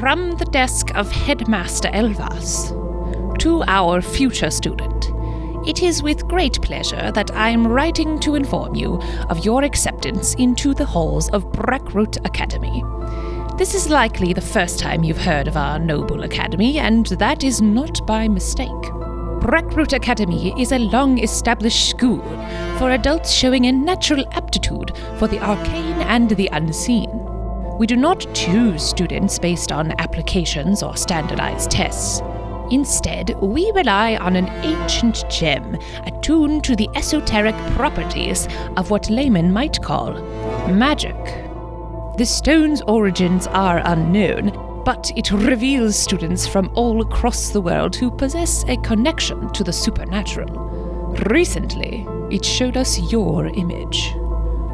From the desk of Headmaster Elvas to our future student, it is with great pleasure that I am writing to inform you of your acceptance into the halls of Breckroot Academy. This is likely the first time you've heard of our noble academy, and that is not by mistake. Breckroot Academy is a long-established school for adults showing a natural aptitude for the arcane and the unseen. We do not choose students based on applications or standardized tests. Instead, we rely on an ancient gem attuned to the esoteric properties of what laymen might call magic. The stone's origins are unknown, but it reveals students from all across the world who possess a connection to the supernatural. Recently, it showed us your image.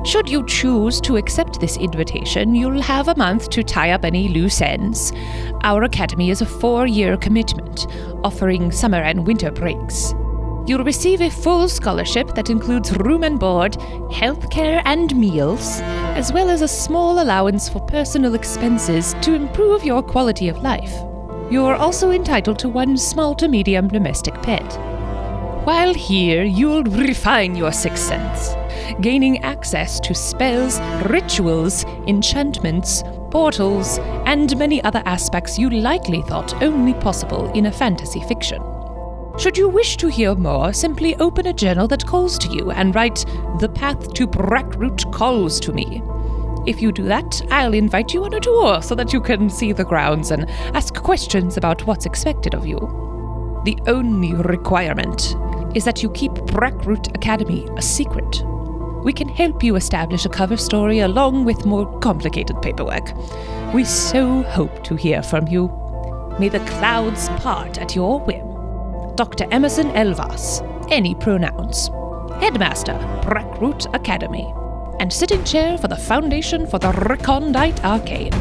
Should you choose to accept this invitation, you'll have a month to tie up any loose ends. Our academy is a 4-year commitment, offering summer and winter breaks. You'll receive a full scholarship that includes room and board, healthcare and meals, as well as a small allowance for personal expenses to improve your quality of life. You're also entitled to one small to medium domestic pet. While here, you'll refine your sixth sense, gaining access to spells, rituals, enchantments, portals, and many other aspects you likely thought only possible in a fantasy fiction. Should you wish to hear more, simply open a journal that calls to you and write, "The path to Breckroot calls to me." If you do that, I'll invite you on a tour so that you can see the grounds and ask questions about what's expected of you. The only requirement is that you keep Breckroot Academy a secret. We can help you establish a cover story along with more complicated paperwork. We so hope to hear from you. May the clouds part at your whim. Dr. Emerson Elvas, any pronouns. Headmaster, Breckroot Academy. And sitting chair for the Foundation for the Recondite Arcane.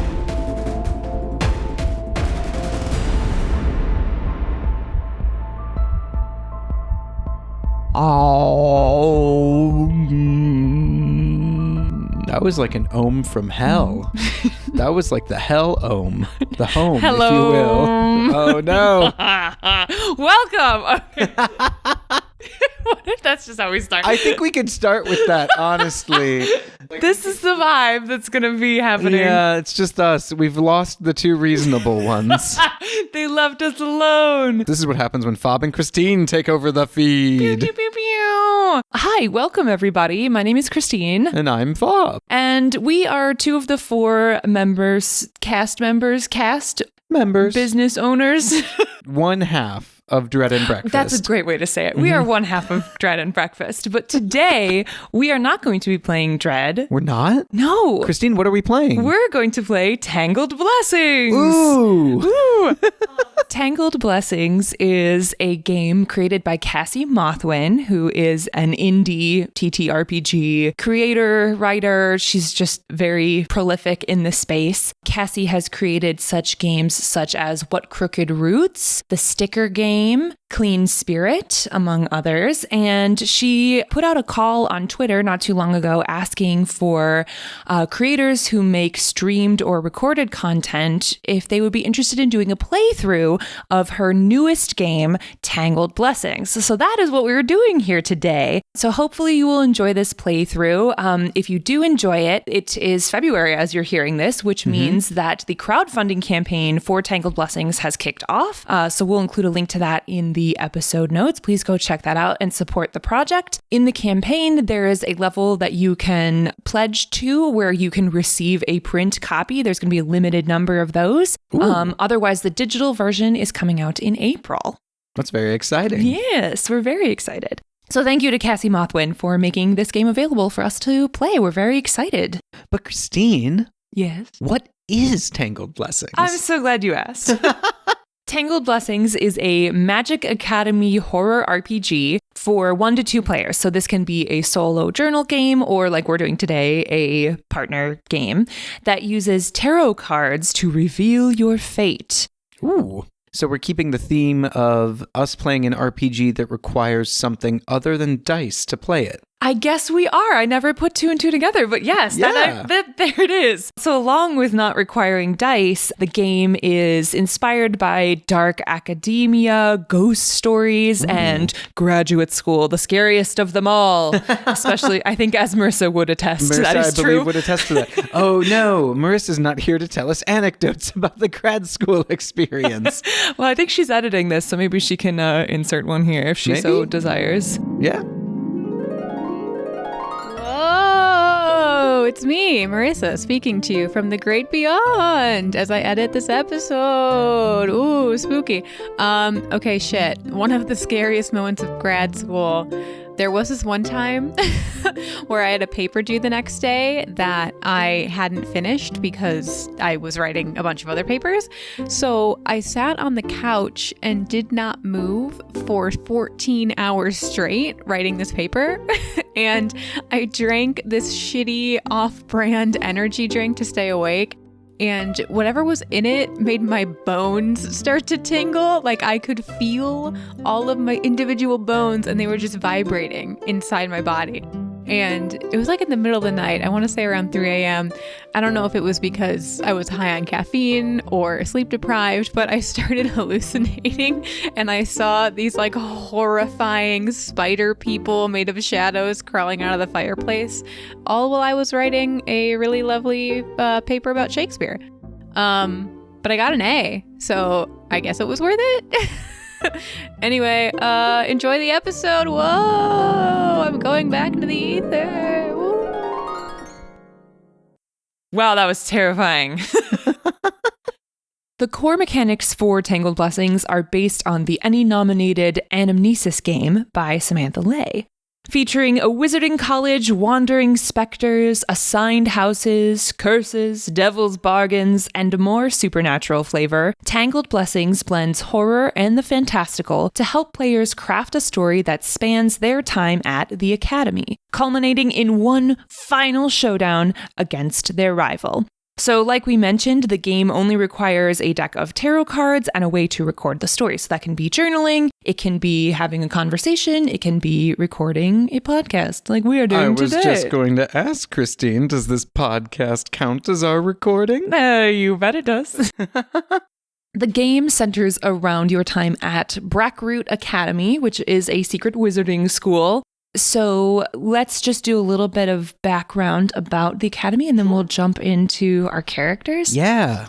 Oh, that was like an ohm from hell. That was like the hell ohm, the home, Hello. if you will. Oh no! Welcome. Okay. What if that's just how we start? I think we could start with that, honestly. This is the vibe that's going to be happening. Yeah, it's just us. We've lost the two reasonable ones. They left us alone. This is what happens when Fab and Christine take over the feed. Pew, pew, pew, pew. Hi, welcome everybody. My name is Christine. And I'm Fab. And we are 2 of the 4 cast members, business owners. One half of Dread and Breakfast. That's a great way to say it. We are one half of Dread and Breakfast. But today, we are not going to be playing Dread. We're not? No. Christine, what are we playing? We're going to play Tangled Blessings. Ooh. Tangled Blessings is a game created by Cassi Mothwin, who is an indie TTRPG creator, writer. She's just very prolific in the space. Cassi has created such games such as What Crooked Roots, the Sticker Game, Clean Spirit, among others. And she put out a call on Twitter not too long ago asking for creators who make streamed or recorded content if they would be interested in doing a playthrough of her newest game, Tangled Blessings. So that is what we were doing here today. So hopefully you will enjoy this playthrough. If you do enjoy it, it is February as you're hearing this, which means that the crowdfunding campaign for Tangled Blessings has kicked off. So we'll include a link to that in the episode notes. Please go check that out and support the project. In the campaign, there is a level that you can pledge to where you can receive a print copy. There's going to be a limited number of those. Otherwise, the digital version is coming out in April. That's very exciting. Yes, we're very excited. So thank you to Cassi Mothwin for making this game available for us to play. We're very excited. But Christine, yes, what is Tangled Blessings? I'm so glad you asked. Tangled Blessings is a Magic Academy horror RPG for 1 to 2 players. So this can be a solo journal game or, like we're doing today, a partner game that uses tarot cards to reveal your fate. Ooh. So we're keeping the theme of us playing an RPG that requires something other than dice to play it. I guess we are. I never put 2 and 2 together, but yes, there it is. So along with not requiring dice, the game is inspired by dark academia, ghost stories, and graduate school, the scariest of them all. Especially, I think, as Marissa would attest. That is true. I believe would attest to that. Oh no, Marissa's not here to tell us anecdotes about the grad school experience. Well, I think she's editing this, so maybe she can insert one here if she so desires. Yeah. Oh, it's me, Marissa, speaking to you from the great beyond as I edit this episode. Ooh, spooky. Okay, shit. One of the scariest moments of grad school. There was this one time where I had a paper due the next day that I hadn't finished because I was writing a bunch of other papers. So I sat on the couch and did not move for 14 hours straight writing this paper. And I drank this shitty off-brand energy drink to stay awake. And whatever was in it made my bones start to tingle. Like I could feel all of my individual bones and they were just vibrating inside my body. And it was like in the middle of the night. I want to say around 3 a.m. I don't know if it was because I was high on caffeine or sleep deprived, but I started hallucinating and I saw these like horrifying spider people made of shadows crawling out of the fireplace, all while I was writing a really lovely paper about Shakespeare. But I got an A, so I guess it was worth it. Anyway, enjoy the episode. Whoa, I'm going back to the ether. Woo. Wow, that was terrifying. The core mechanics for Tangled Blessings are based on the ENnie-nominated Anamnesis game by Samantha Leigh. Featuring a wizarding college, wandering specters, assigned houses, curses, devil's bargains, and more supernatural flavor, Tangled Blessings blends horror and the fantastical to help players craft a story that spans their time at the Academy, culminating in one final showdown against their rival. So like we mentioned, the game only requires a deck of tarot cards and a way to record the story. So that can be journaling, it can be having a conversation, it can be recording a podcast like we are doing today. I was just going to ask, Christine, does this podcast count as our recording? You bet it does. The game centers around your time at Brackroot Academy, which is a secret wizarding school. So let's just do a little bit of background about the Academy and then we'll jump into our characters. Yeah.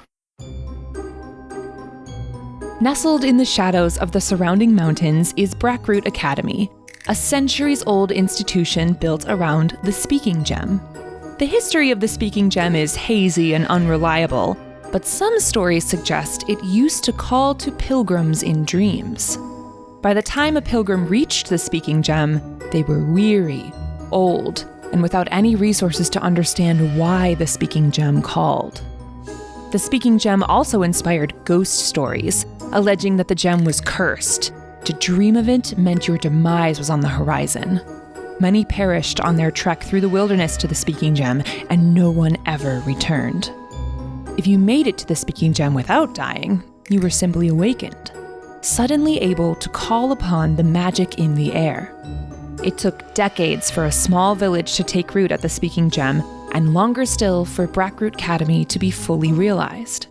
Nestled in the shadows of the surrounding mountains is Brackroot Academy, a centuries-old institution built around the Speaking Gem. The history of the Speaking Gem is hazy and unreliable, but some stories suggest it used to call to pilgrims in dreams. By the time a pilgrim reached the Speaking Gem, they were weary, old, and without any resources to understand why the Speaking Gem called. The Speaking Gem also inspired ghost stories, alleging that the gem was cursed. To dream of it meant your demise was on the horizon. Many perished on their trek through the wilderness to the Speaking Gem, and no one ever returned. If you made it to the Speaking Gem without dying, you were simply awakened, suddenly able to call upon the magic in the air. It took decades for a small village to take root at the Speaking Gem, and longer still for Brackroot Academy to be fully realized.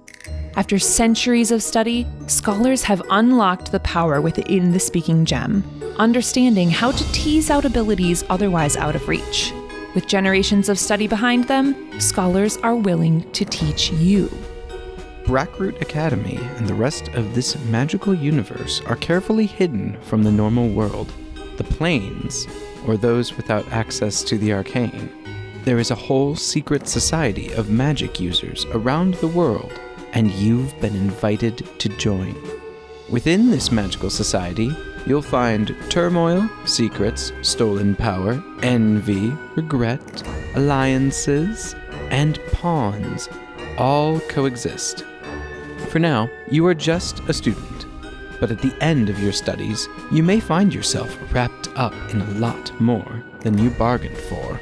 After centuries of study, scholars have unlocked the power within the Speaking Gem, understanding how to tease out abilities otherwise out of reach. With generations of study behind them, scholars are willing to teach you. Brackroot Academy and the rest of this magical universe are carefully hidden from the normal world. The planes, or those without access to the arcane. There is a whole secret society of magic users around the world, and you've been invited to join. Within this magical society, you'll find turmoil, secrets, stolen power, envy, regret, alliances, and pawns all coexist. For now, you are just a student. But at the end of your studies, you may find yourself wrapped up in a lot more than you bargained for.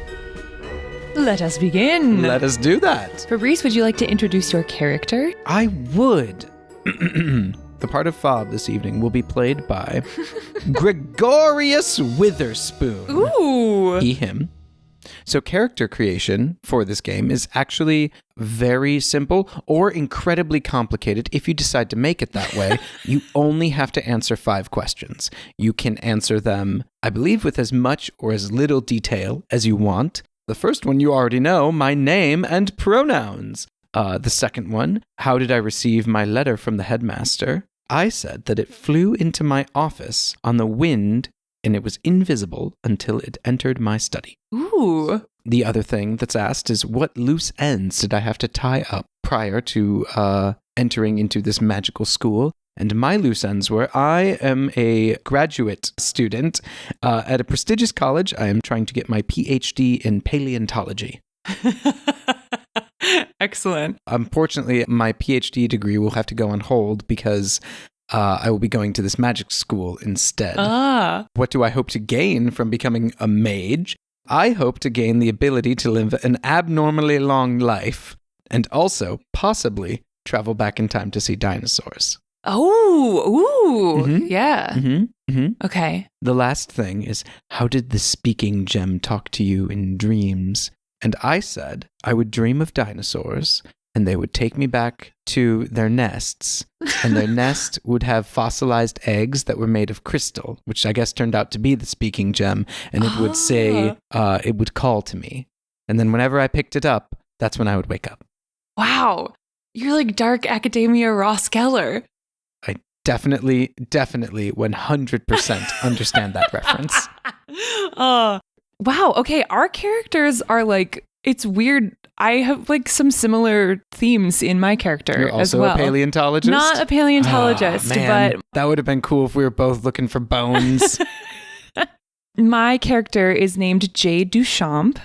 Let us begin. Let us do that. Fabrice, would you like to introduce your character? I would. The part of Fob this evening will be played by Gregorius Witherspoon. Ooh. He, him. So character creation for this game is actually very simple or incredibly complicated if you decide to make it that way. You only have to answer 5 questions. You can answer them, I believe, with as much or as little detail as you want. The first one you already know, my name and pronouns. The second one, how did I receive my letter from the headmaster? I said that it flew into my office on the wind and it was invisible until it entered my study. Ooh. The other thing that's asked is, what loose ends did I have to tie up prior to entering into this magical school? And my loose ends were, I am a graduate student at a prestigious college. I am trying to get my PhD in paleontology. Excellent. Unfortunately, my PhD degree will have to go on hold because I will be going to this magic school instead. What do I hope to gain from becoming a mage? I hope to gain the ability to live an abnormally long life and also possibly travel back in time to see dinosaurs. Oh, ooh, Mhm. yeah. Mm-hmm. Mm-hmm. Okay. The last thing is, how did the speaking gem talk to you in dreams? And I said I would dream of dinosaurs and they would take me back to their nests, and their nest would have fossilized eggs that were made of crystal, which I guess turned out to be the speaking gem, and it would say, it would call to me. And then whenever I picked it up, that's when I would wake up. Wow. You're like dark academia Ross Geller. I definitely 100% understand that reference. Wow. Okay. Our characters are like, it's weird. I have like some similar themes in my character You're also as well. a paleontologist? Not a paleontologist, Man, but that would have been cool if we were both looking for bones. my character is named Jade Duchamp.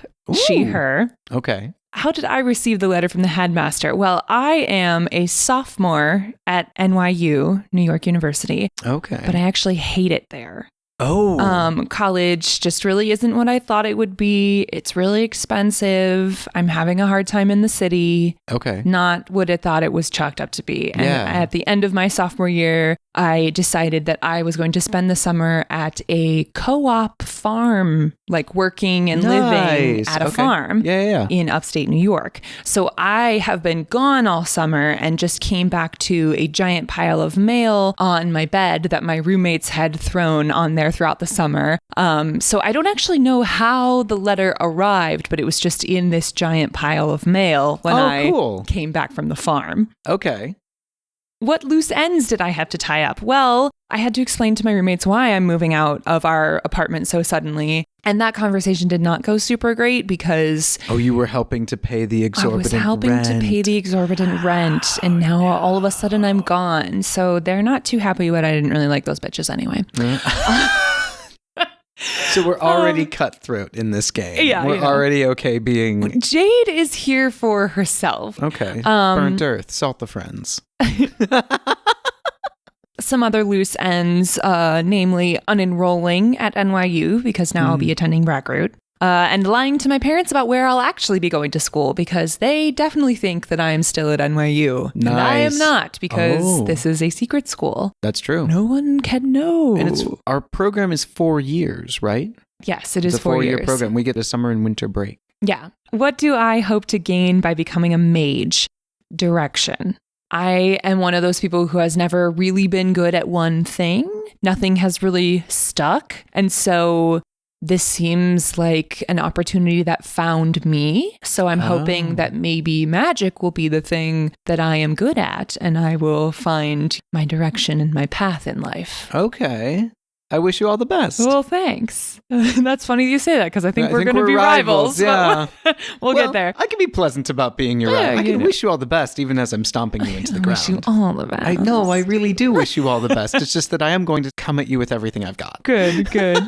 She, Ooh. her. Okay. How did I receive the letter from the headmaster? Well, I am a sophomore at NYU, New York University, Okay. but I actually hate it there. Oh. College just really isn't what I thought it would be. It's really expensive. I'm having a hard time in the city. Okay. Not what I thought it was chalked up to be. And Yeah. at the end of my sophomore year, I decided that I was going to spend the summer at a co-op farm, like working and living Nice. at a Okay. farm Yeah. in upstate New York. So I have been gone all summer and just came back to a giant pile of mail on my bed that my roommates had thrown on there throughout the summer. So I don't actually know how the letter arrived, but it was just in this giant pile of mail when I Cool. came back from the farm. Okay. What loose ends did I have to tie up? Well, I had to explain to my roommates why I'm moving out of our apartment so suddenly. And that conversation did not go super great because Oh, you were helping to pay the exorbitant I was helping rent. to pay the exorbitant rent. And now all of a sudden I'm gone. So they're not too happy, but I didn't really like those bitches anyway. So we're already cutthroat in this game. Yeah, We're yeah. already okay being... Jade is here for herself. Okay. Burnt earth. Salt the friends. Some other loose ends, namely unenrolling at NYU because now I'll be attending Brackroot. And lying to my parents about where I'll actually be going to school because they definitely think that I am still at NYU. Nice. And I am not because Oh. this is a secret school. That's true. No one can know. And our program is 4 years, right? Yes, it is It's a 4 4-year years. program. We get a summer and winter break. Yeah. What do I hope to gain by becoming a mage? Direction. I am one of those people who has never really been good at one thing. Nothing has really stuck. And so this seems like an opportunity that found me. So I'm hoping that maybe magic will be the thing that I am good at and I will find my direction and my path in life. Okay. I wish you all the best. Well, thanks. That's funny you say that because I think we're going to we're be rivals. Yeah. We'll get there. I can be pleasant about being your Yeah, rival. I you can know. wish you all the best, even as I'm stomping you into the I ground. wish you all the best. I know, I really do wish you all the best. It's just that I am going to come at you with everything I've got. Good, good.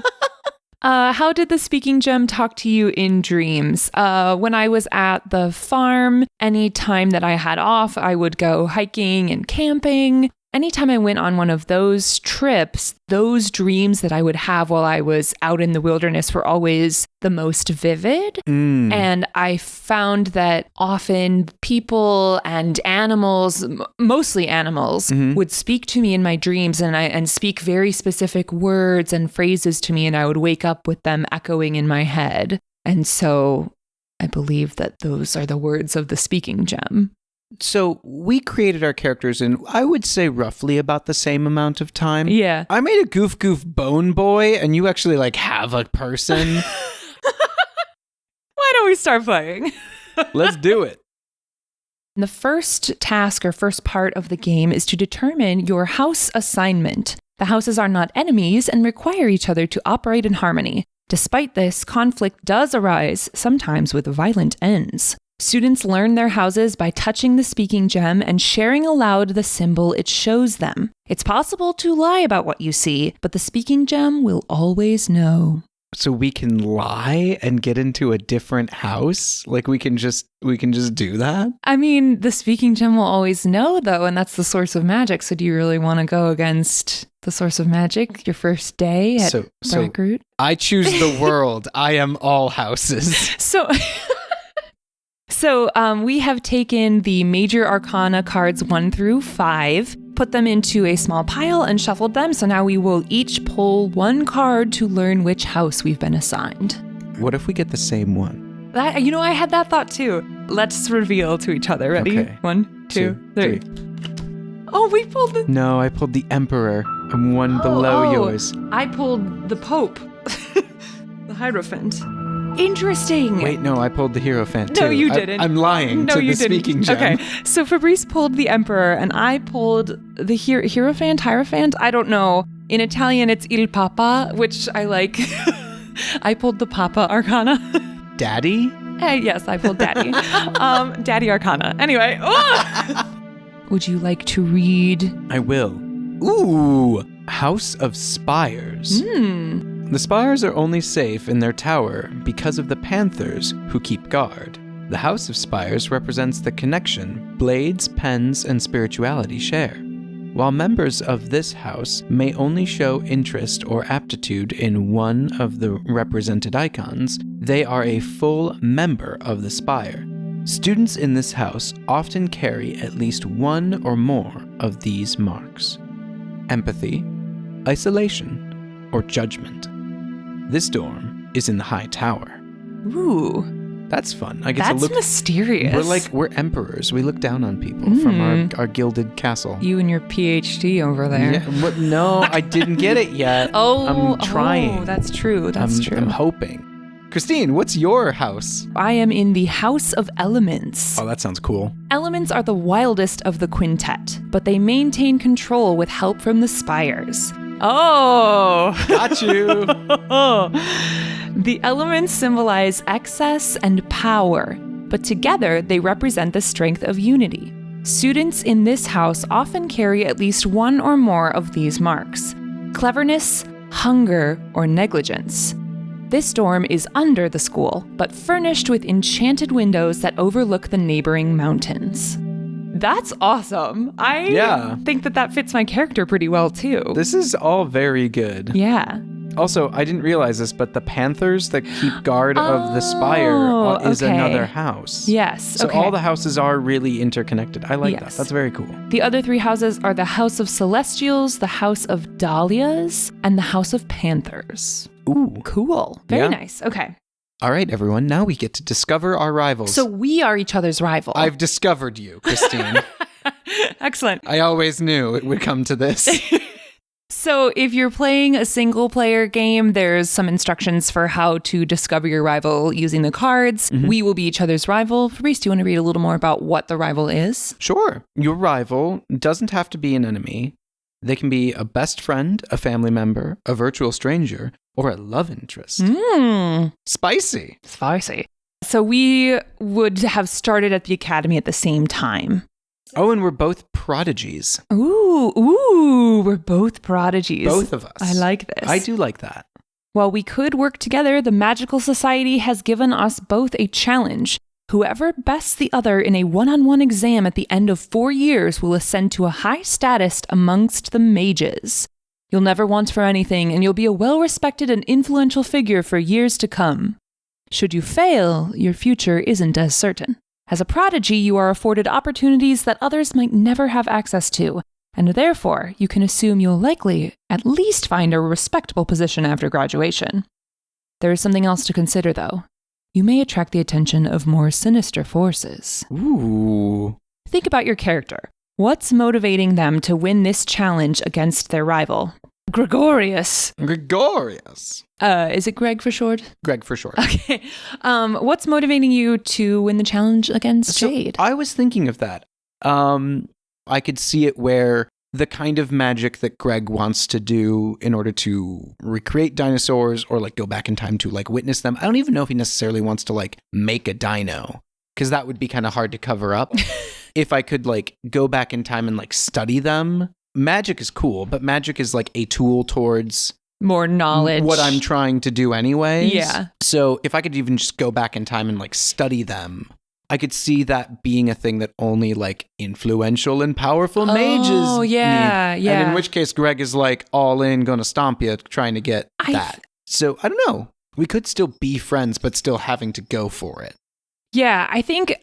How did the speaking gem talk to you in dreams? When I was at the farm, any time that I had off, I would go hiking and camping. anytime I went on one of those trips, those dreams that I would have while I was out in the wilderness were always the most vivid. And I found that often people and animals, mostly animals, would speak to me in my dreams and speak very specific words and phrases to me, and I would wake up with them echoing in my head. And so I believe that those are the words of the speaking gem. So we created our characters in, I would say, roughly about the same amount of time. Yeah. I made a goof bone boy, and you actually like have a person. Why don't we start playing? Let's do it. The first task or first part of the game is to determine your house assignment. The houses are not enemies and require each other to operate in harmony. Despite this, conflict does arise, sometimes with violent ends. Students learn their houses by touching the speaking gem and sharing aloud the symbol it shows them. It's possible to lie about what you see, but the speaking gem will always know. So we can lie and get into a different house? Like we can just do that? I mean, the speaking gem will always know, though, and that's the source of magic. So do you really want to go against the source of magic your first day at Brackroot? I choose the world. I am all houses. So we have taken the major arcana cards 1 through 5, put them into a small pile and shuffled them. So now we will each pull one card to learn which house we've been assigned. What if we get the same one? I had that thought too. Let's reveal to each other. Ready? Okay. 1, 2, 3. Oh, we pulled the... No, I pulled the Emperor. I'm one below yours. I pulled the Pope. The Hierophant. Interesting. Wait, no, I pulled the Hierophant too. No, you didn't. I'm lying to the speaking gem. Okay, so Fabrice pulled the Emperor and I pulled the Hierophant? I don't know. In Italian, it's Il Papa, which I like. I pulled the Papa Arcana. Daddy? Yes, I pulled Daddy. Daddy Arcana. Anyway. Would you like to read? I will. Ooh, House of Spires. The spires are only safe in their tower because of the panthers who keep guard. The House of Spires represents the connection blades, pens, and spirituality share. While members of this house may only show interest or aptitude in one of the represented icons, they are a full member of the spire. Students in this house often carry at least one or more of these marks: empathy, isolation, or judgment. This dorm is in the high tower. Ooh. That's fun. I get That's to look mysterious. We're emperors. We look down on people from our gilded castle. You and your PhD over there. Yeah, no, I didn't get it yet. I'm trying. Oh, that's true. That's true. I'm hoping. Christine, what's your house? I am in the House of Elements. Oh, that sounds cool. Elements are the wildest of the quintet, but they maintain control with help from the spires. Oh! Got you! The elements symbolize excess and power, but together they represent the strength of unity. Students in this house often carry at least one or more of these marks: cleverness, hunger, or negligence. This dorm is under the school, but furnished with enchanted windows that overlook the neighboring mountains. That's awesome. I think that fits my character pretty well, too. This is all very good. Yeah. Also, I didn't realize this, but the panthers that keep guard of the spire is another house. Yes. So all the houses are really interconnected. I like that. That's very cool. The other 3 houses are the House of Celestials, the House of Dahlias, and the House of Panthers. Ooh. Cool. Very nice. Okay. All right, everyone. Now we get to discover our rivals. So we are each other's rival. I've discovered you, Christine. Excellent. I always knew it would come to this. So if you're playing a single player game, there's some instructions for how to discover your rival using the cards. We will be each other's rival. Fabrice, do you want to read a little more about what the rival is? Sure. Your rival doesn't have to be an enemy. They can be a best friend, a family member, a virtual stranger, or a love interest. Spicy. So we would have started at the academy at the same time. Oh, and we're both prodigies. Ooh, we're both prodigies. Both of us. I like this. I do like that. While we could work together, the Magical Society has given us both a challenge. Whoever bests the other in a one-on-one exam at the end of 4 years will ascend to a high status amongst the mages. You'll never want for anything, and you'll be a well-respected and influential figure for years to come. Should you fail, your future isn't as certain. As a prodigy, you are afforded opportunities that others might never have access to, and therefore, you can assume you'll likely at least find a respectable position after graduation. There is something else to consider, though. You may attract the attention of more sinister forces. Ooh. Think about your character. What's motivating them to win this challenge against their rival? Gregorius. Is it Greg for short? Greg for short. Okay. What's motivating you to win the challenge against Jade? I was thinking of that. I could see it where the kind of magic that Greg wants to do in order to recreate dinosaurs or like go back in time to like witness them. I don't even know if he necessarily wants to like make a dino, because that would be kind of hard to cover up. If I could like go back in time and like study them. Magic is cool, but magic is like a tool towards more knowledge. What I'm trying to do anyways. Yeah. So if I could even just go back in time and like study them, I could see that being a thing that only like influential and powerful mages need. Yeah. And in which case Greg is like all in, gonna stomp you, trying to get that. So I don't know. We could still be friends, but still having to go for it. Yeah, I think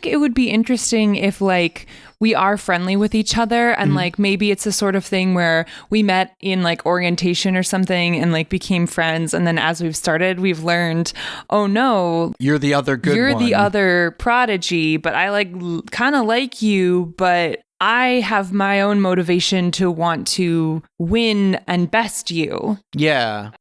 it would be interesting if like we are friendly with each other and like maybe it's a sort of thing where we met in like orientation or something and like became friends, and then as we've started we've learned, oh no, you're the other good one. You're the other prodigy, but I like kind of like you, but I have my own motivation to want to win and best you. Yeah.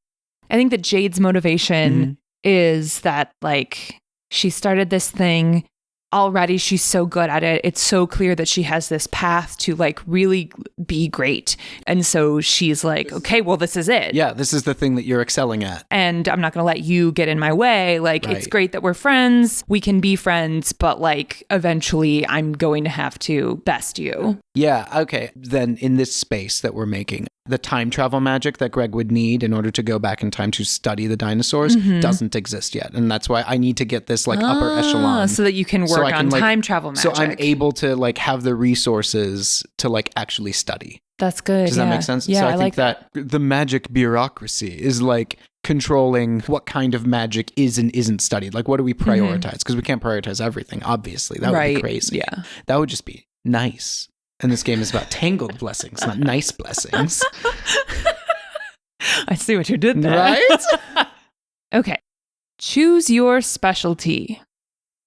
I think that Jade's motivation is that like she started this thing already. She's so good at it. It's so clear that she has this path to like really be great. And so she's like, okay, well, this is it. Yeah, this is the thing that you're excelling at. And I'm not going to let you get in my way. Like, It's great that we're friends. We can be friends, but like eventually I'm going to have to best you. Yeah, okay. Then in this space that we're making, the time travel magic that Greg would need in order to go back in time to study the dinosaurs doesn't exist yet. And that's why I need to get this like upper echelon. So that you can work on like, time travel magic. So I'm able to like have the resources to like actually study. That's good. Does that make sense? Yeah, so I like think that the magic bureaucracy is like controlling what kind of magic is and isn't studied. Like what do we prioritize? Because we can't prioritize everything, obviously. That would be crazy. Yeah. That would just be nice. And this game is about tangled blessings, not nice blessings. I see what you did there. Right? Okay. Choose your specialty.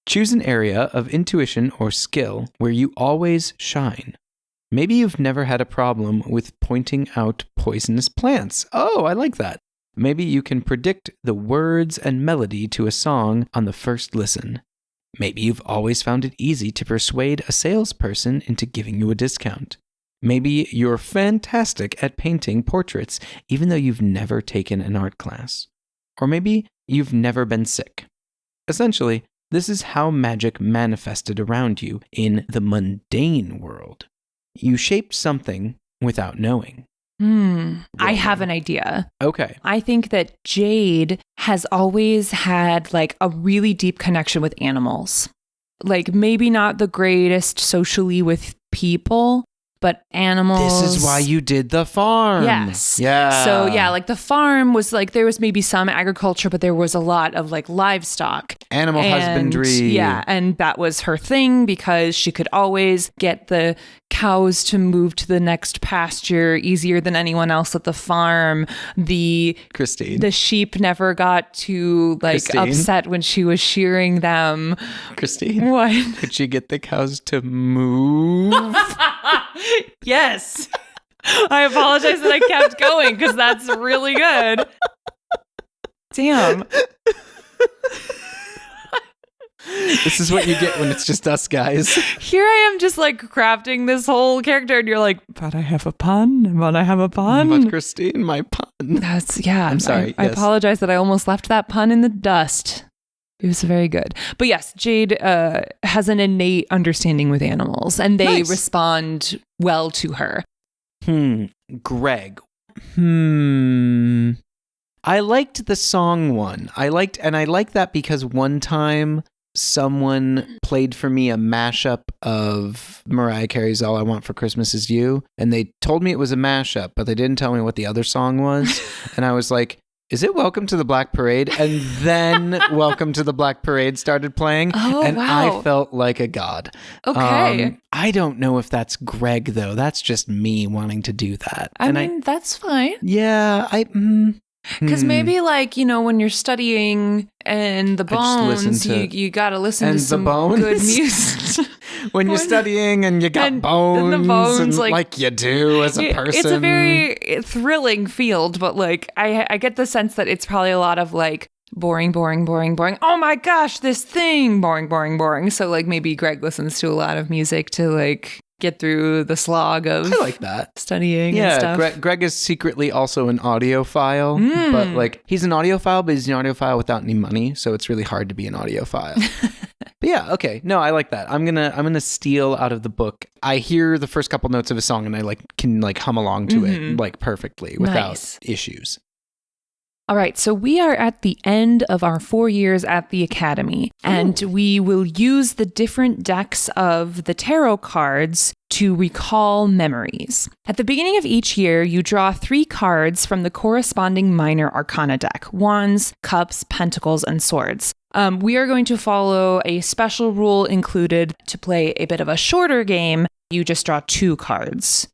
Choose an area of intuition or skill where you always shine. Maybe you've never had a problem with pointing out poisonous plants. Oh, I like that. Maybe you can predict the words and melody to a song on the first listen. Maybe you've always found it easy to persuade a salesperson into giving you a discount. Maybe you're fantastic at painting portraits, even though you've never taken an art class. Or maybe you've never been sick. Essentially, this is how magic manifested around you in the mundane world. You shaped something without knowing. I have an idea. Okay. I think that Jade has always had like a really deep connection with animals. Like maybe not the greatest socially with people, but animals. This is why you did the farm. Yes. Yeah. So yeah, like the farm was like, there was maybe some agriculture, but there was a lot of like livestock. Animal husbandry. Yeah. And that was her thing because she could always get the cows to move to the next pasture easier than anyone else at the farm. The sheep never got too like upset when she was shearing them. Christine. What? Could she get the cows to move? Yes. I apologize that I kept going because that's really good. Damn. This is what you get when it's just us guys. Here I am just like crafting this whole character and you're like, but I have a pun. But I have a pun. But Christine, my pun. I'm sorry. I apologize that I almost left that pun in the dust. It was very good. But yes, Jade has an innate understanding with animals and they respond well to her. Greg. I liked the song one. I like that because one time someone played for me a mashup of Mariah Carey's All I Want for Christmas Is You, and they told me it was a mashup, but they didn't tell me what the other song was. And I was like, is it Welcome to the Black Parade? And then Welcome to the Black Parade started playing. Oh, and wow. I felt like a god. Okay. I don't know if that's Greg, though. That's just me wanting to do that. I mean, that's fine. Yeah, Because maybe like, when you're studying and the bones, you got to listen to some good music. When you're studying and you got bones, and the bones and like you do as a person. It's a very thrilling field, but like I get the sense that it's probably a lot of like boring. Oh my gosh, this thing, boring. So like maybe Greg listens to a lot of music to like get through the slog of I like that. Studying and stuff. Greg is secretly also an audiophile, but like he's an audiophile, but he's an audiophile without any money, so it's really hard to be an audiophile. But yeah, okay. No, I like that. I'm gonna steal out of the book. I hear the first couple notes of a song and I can hum along to it like perfectly without issues. All right, so we are at the end of our 4 years at the Academy, and we will use the different decks of the tarot cards to recall memories. At the beginning of each year, you draw 3 cards from the corresponding minor arcana deck: wands, cups, pentacles, and swords. We are going to follow a special rule included to play a bit of a shorter game. You just draw 2 cards.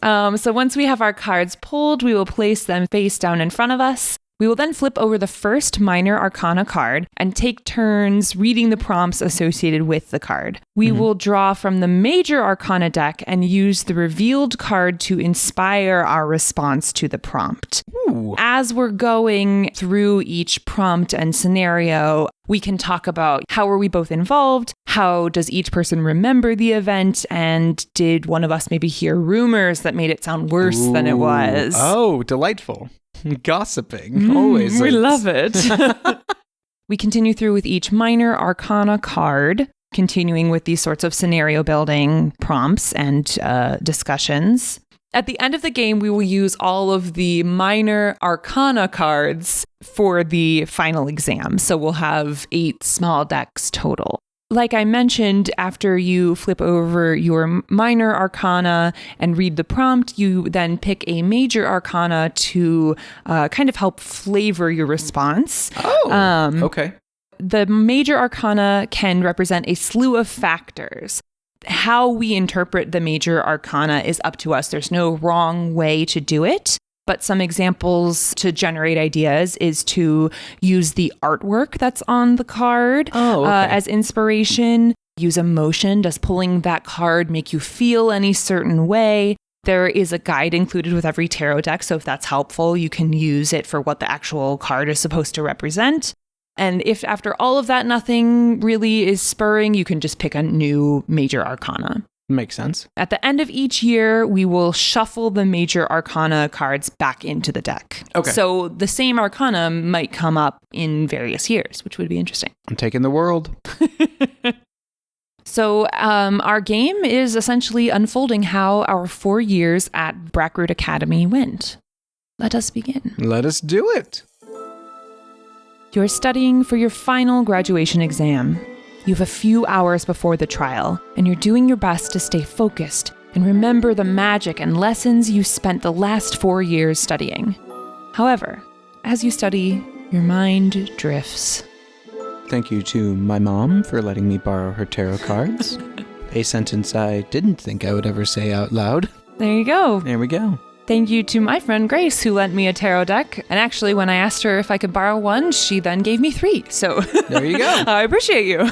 So once we have our cards pulled, we will place them face down in front of us. We will then flip over the first minor arcana card and take turns reading the prompts associated with the card. We will draw from the major arcana deck and use the revealed card to inspire our response to the prompt. Ooh. As we're going through each prompt and scenario, we can talk about how are we both involved, how does each person remember the event, and did one of us maybe hear rumors that made it sound worse than it was. Oh, delightful. Gossiping. Always. We love it. We continue through with each minor arcana card, continuing with these sorts of scenario building prompts and discussions. At the end of the game, we will use all of the minor arcana cards for the final exam. So we'll have 8 small decks total. Like I mentioned, after you flip over your minor arcana and read the prompt, you then pick a major arcana to kind of help flavor your response. Oh, okay. The major arcana can represent a slew of factors. How we interpret the major arcana is up to us. There's no wrong way to do it. But some examples to generate ideas is to use the artwork that's on the card as inspiration. Use emotion. Does pulling that card make you feel any certain way? There is a guide included with every tarot deck, so if that's helpful, you can use it for what the actual card is supposed to represent. And if after all of that nothing really is spurring, you can just pick a new major arcana. Makes sense. At the end of each year, we will shuffle the major arcana cards back into the deck. Okay. So the same arcana might come up in various years, which would be interesting. I'm taking the world. So our game is essentially unfolding how our 4 years at Brackroot Academy went. Let us begin. Let us do it. You're studying for your final graduation exam. You have a few hours before the trial, and you're doing your best to stay focused and remember the magic and lessons you spent the last 4 years studying. However, as you study, your mind drifts. Thank you to my mom for letting me borrow her tarot cards. A sentence I didn't think I would ever say out loud. There you go. There we go. Thank you to my friend Grace, who lent me a tarot deck. And actually, when I asked her if I could borrow one, she then gave me 3. So there you go. I appreciate you.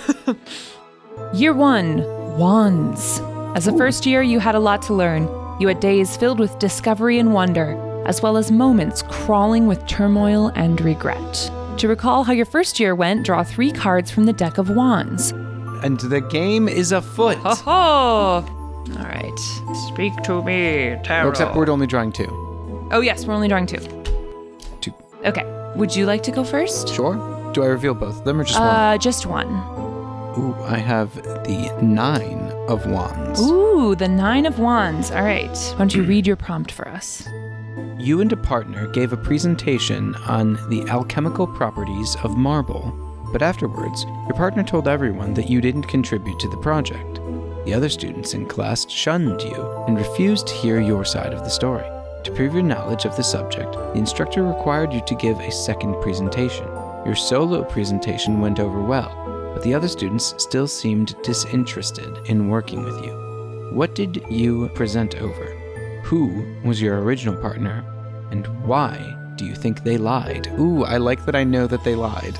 Year 1, Wands. As a first year, you had a lot to learn. You had days filled with discovery and wonder, as well as moments crawling with turmoil and regret. To recall how your first year went, draw 3 cards from the deck of Wands. And the game is afoot. Ho ho! All right. Speak to me, tarot. Except we're only drawing 2. Oh, yes, we're only drawing 2. 2. Okay. Would you like to go first? Sure. Do I reveal both of them or just one? Just one. Ooh, I have the 9 of Wands. Ooh, the 9 of Wands. All right. Why don't you read your prompt for us? You and a partner gave a presentation on the alchemical properties of marble. But afterwards, your partner told everyone that you didn't contribute to the project. The other students in class shunned you and refused to hear your side of the story. To prove your knowledge of the subject, the instructor required you to give a second presentation. Your solo presentation went over well, but the other students still seemed disinterested in working with you. What did you present over? Who was your original partner? And why do you think they lied? Ooh, I like that I know that they lied.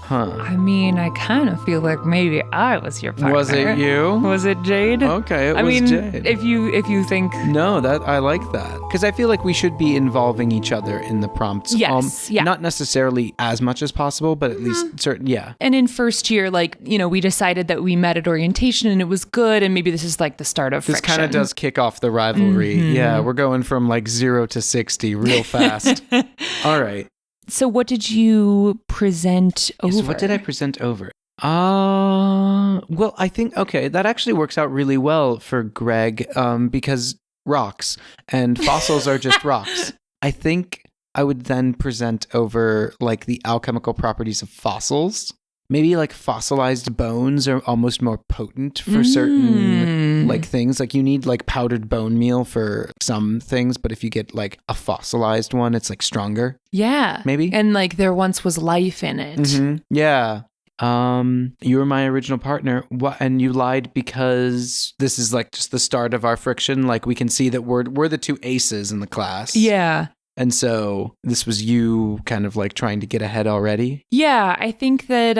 Huh. I mean, I kind of feel like maybe I was your partner. Was it you? Was it Jade? Okay, it was Jade. if you think... No, I like that. Because I feel like we should be involving each other in the prompts. Yes, yeah. Not necessarily as much as possible, but at least certain, yeah. And in first year, like, we decided that we met at orientation and it was good, and maybe this is like the start of friction. This kind of does kick off the rivalry. Mm-hmm. Yeah, we're going from like 0 to 60 real fast. All right. So what did you present over? So what did I present over? Well, I think, okay, that actually works out really well for Greg because rocks and fossils are just rocks. I think I would then present over like the alchemical properties of fossils. Maybe like fossilized bones are almost more potent for certain like things. Like you need like powdered bone meal for some things, but if you get like a fossilized one, it's like stronger. Yeah. Maybe. And like there once was life in it. Mm-hmm. Yeah. You were my original partner. And you lied because this is like just the start of our friction. Like we can see that we're the two aces in the class. Yeah. And so this was you kind of like trying to get ahead already? Yeah, I think that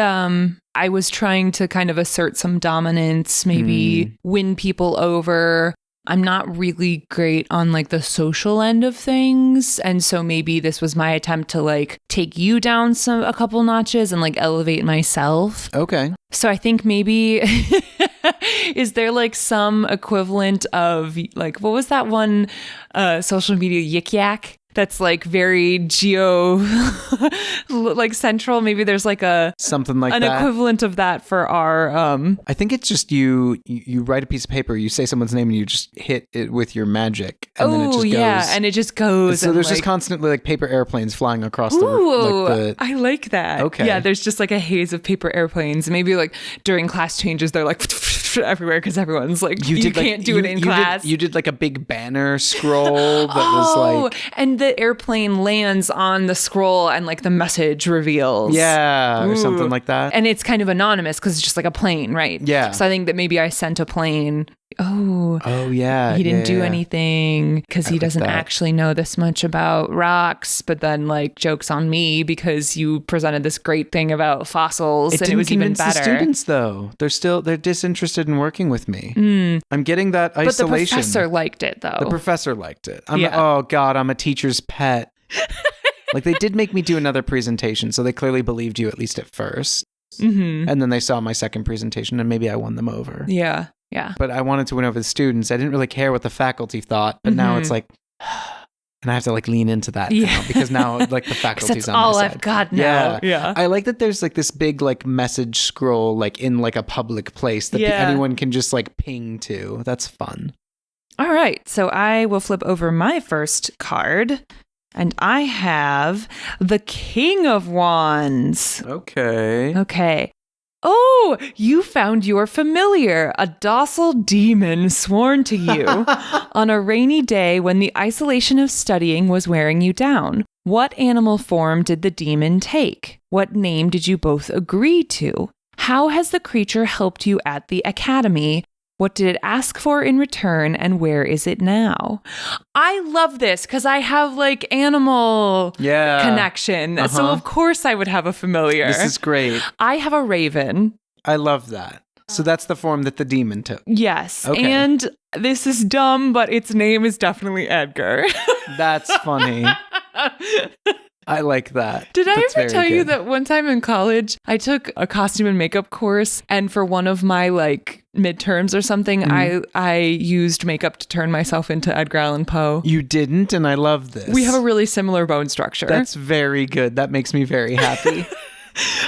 I was trying to kind of assert some dominance, maybe win people over. I'm not really great on like the social end of things. And so maybe this was my attempt to like take you down a couple notches and like elevate myself. Okay. So I think maybe is there like some equivalent of like, what was that one social media Yik Yak? That's like very like central. Maybe there's like something like an that. Equivalent of that for our. I think it's just you write a piece of paper, you say someone's name, and you just hit it with your magic, and then it just goes. And it just goes. So there's just constantly like paper airplanes flying across the. I like that. Okay. Yeah, there's just like a haze of paper airplanes. Maybe like during class changes, they're like everywhere because everyone's like you can't do it in class. You did like a big banner scroll that was like, and the airplane lands on the scroll and like the message reveals. Yeah, or something like that. And it's kind of anonymous because it's just like a plane, right? Yeah. So I think that maybe I sent a plane. Oh yeah. He didn't do anything because he doesn't that. actually know this much about rocks, but then like jokes on me because you presented this great thing about fossils and it was even better. The students though, they're disinterested in working with me. I'm getting that isolation. But the professor liked it though. The professor liked it. Oh God, I'm a teacher's pet. Like they did make me do another presentation, so they clearly believed you at least at first. Mm-hmm. And then they saw my second presentation and maybe I won them over. Yeah. Yeah. But I wanted to win over the students. I didn't really care what the faculty thought, but now it's like, and I have to like lean into that now because now like the faculty's on my side. That's all I've got now. Yeah. I like that there's like this big like message scroll like in like a public place that anyone can just like ping to. That's fun. All right. So I will flip over my first card. And I have the King of Wands. Okay. Oh, you found your familiar, a docile demon sworn to you on a rainy day when the isolation of studying was wearing you down. What animal form did the demon take? What name did you both agree to? How has the creature helped you at the academy? What did it ask for in return, and where is it now? I love this because I have like animal connection. Uh-huh. So of course I would have a familiar. This is great. I have a raven. I love that. So that's the form that the demon took. Yes. Okay. And this is dumb, but its name is definitely Edgar. That's funny. I like that. Did I ever tell you that one time in college, I took a costume and makeup course, and for one of my like midterms or something, I used makeup to turn myself into Edgar Allan Poe. You didn't, and I love this. We have a really similar bone structure. That's very good. That makes me very happy.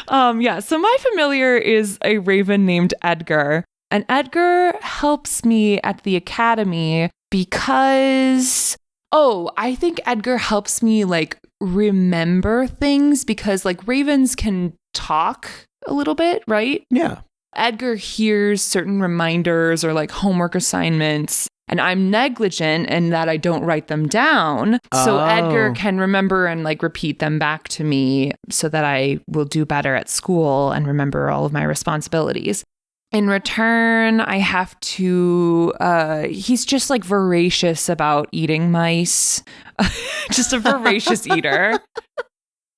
So my familiar is a raven named Edgar, and Edgar helps me at the academy because I think Edgar helps me like remember things because like ravens can talk a little bit, right? Yeah. Edgar hears certain reminders or like homework assignments, and I'm negligent in that I don't write them down. So Edgar can remember and like repeat them back to me so that I will do better at school and remember all of my responsibilities. In return, I have to, he's just like voracious about eating mice. Just a voracious eater.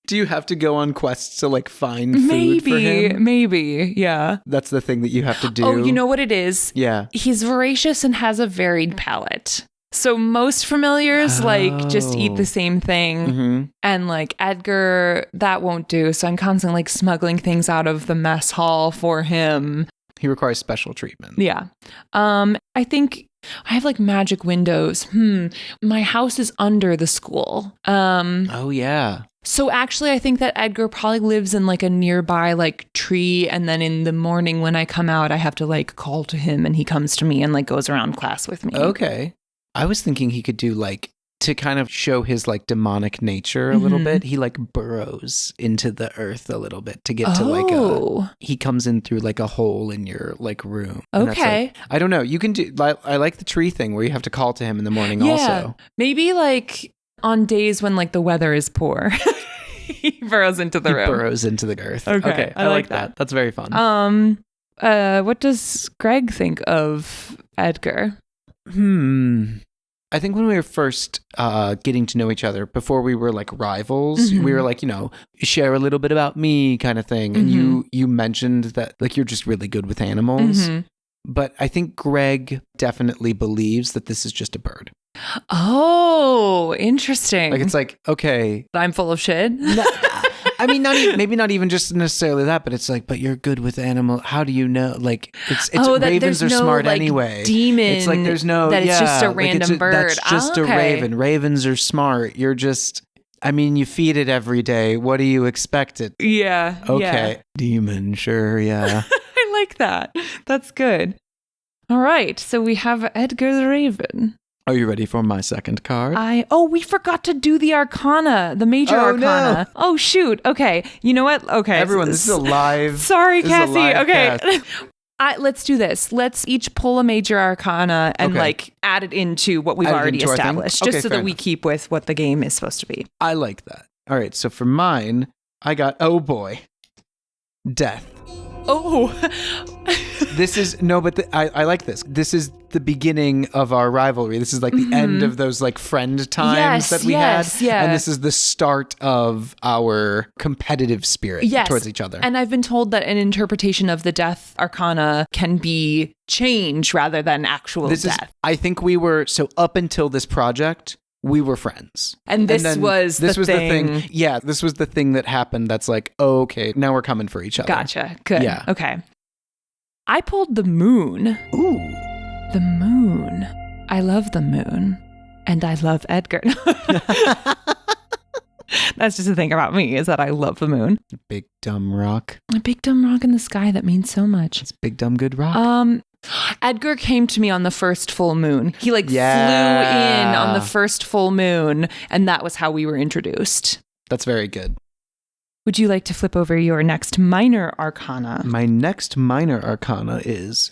Do you have to go on quests to like find food for him? Maybe, yeah. That's the thing that you have to do. Oh, you know what it is? Yeah. He's voracious and has a varied palate. So most familiars like just eat the same thing. Mm-hmm. And like Edgar, that won't do. So I'm constantly like smuggling things out of the mess hall for him. He requires special treatment. Yeah. I think I have like magic windows. My house is under the school. Oh, yeah. So actually, I think that Edgar probably lives in like a nearby like tree. And then in the morning when I come out, I have to like call to him and he comes to me and like goes around class with me. Okay. I was thinking he could do like, to kind of show his like demonic nature a little bit, he like burrows into the earth a little bit to get to like he comes in through like a hole in your like room. Okay. Like, I don't know. You can do, I like the tree thing where you have to call to him in the morning also. Maybe like on days when like the weather is poor. He burrows into the room. Burrows into the earth. Okay. I like that. That's very fun. What does Greg think of Edgar? I think when we were first getting to know each other, before we were like rivals, we were like, you know, share a little bit about me kind of thing. And you mentioned that like you're just really good with animals. But I think Greg definitely believes that this is just a bird. Oh, interesting. Like it's like, okay. I'm full of shit. I mean, maybe not even just necessarily that, but it's like, but you're good with animals. How do you know? Like, it's ravens are smart like, anyway. Demon. It's like there's no that it's just a random bird. That's just a raven. Ravens are smart. You're just. I mean, you feed it every day. What do you expect it? Yeah. Okay. Yeah. Demon. Sure. Yeah. I like that. That's good. All right. So we have Edgar the Raven. Are you ready for my second card? We forgot to do the Arcana, the major Arcana. No. Oh, shoot. Okay. You know what? Okay. Everyone, this is a live. Sorry, Cassie. Okay. Cast. Let's do this. Let's each pull a major Arcana and like add it into what we've already established, just so that we keep with what the game is supposed to be. I like that. All right. So for mine, I got, oh boy, death. Oh. I like this. This is the beginning of our rivalry. This is like the end of those like friend times that we had. Yeah. And this is the start of our competitive spirit towards each other. And I've been told that an interpretation of the death arcana can be change rather than actual death. I think we were, so up until this project, we were friends. And this was the thing. Yeah, this was the thing that happened that's like, oh, okay, now we're coming for each other. Gotcha. Good. Yeah. Okay. I pulled the moon. Ooh. The moon. I love the moon. And I love Edgar. That's just the thing about me, is that I love the moon. A big dumb rock. A big dumb rock in the sky that means so much. It's a big dumb good rock. Edgar came to me on the first full moon. He flew in on the first full moon, and that was how we were introduced. That's very good. Would you like to flip over your next minor arcana? My next minor arcana is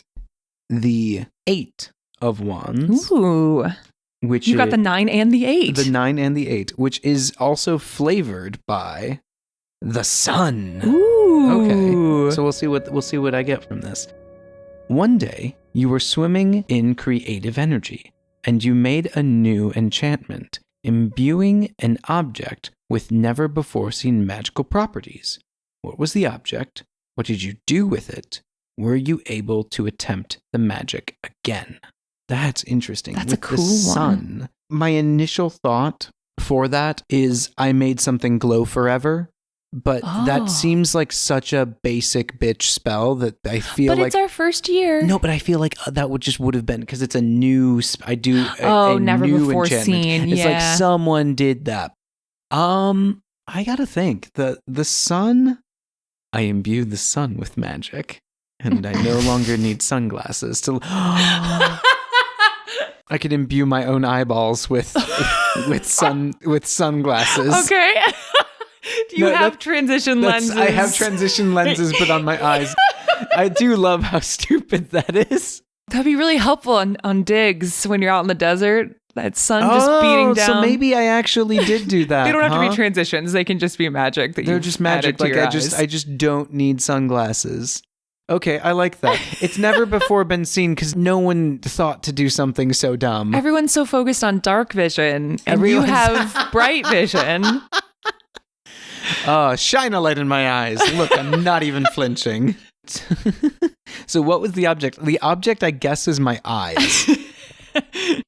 the 8 of Wands. Ooh. Which you got the 9 and the 8. The 9 and the 8, which is also flavored by the sun. Ooh. Okay. So we'll see what I get from this. One day, you were swimming in creative energy, and you made a new enchantment, imbuing an object with never-before-seen magical properties. What was the object? What did you do with it? Were you able to attempt the magic again? That's interesting. That's with a cool the sun, one. My initial thought for that is I made something glow forever. But that seems like such a basic bitch spell that I feel like... But it's our first year. No, but I feel like that would have been, because it's a new... I do a never new before enchantment. seen. It's like someone did that. I gotta think. The sun... I imbued the sun with magic, and I no longer need sunglasses to... I could imbue my own eyeballs with sunglasses. Okay. You have transition lenses. I have transition lenses, but on my eyes. I do love how stupid that is. That'd be really helpful on digs when you're out in the desert. That sun just beating down. So maybe I actually did do that. They don't have to be transitions. They can just be magic. They're just magic. Like I just don't need sunglasses. Okay, I like that. It's never before been seen because no one thought to do something so dumb. Everyone's so focused on dark vision, and you have bright vision. Shine a light in my eyes. Look, I'm not even flinching. So what was the object? The object, I guess, is my eyes.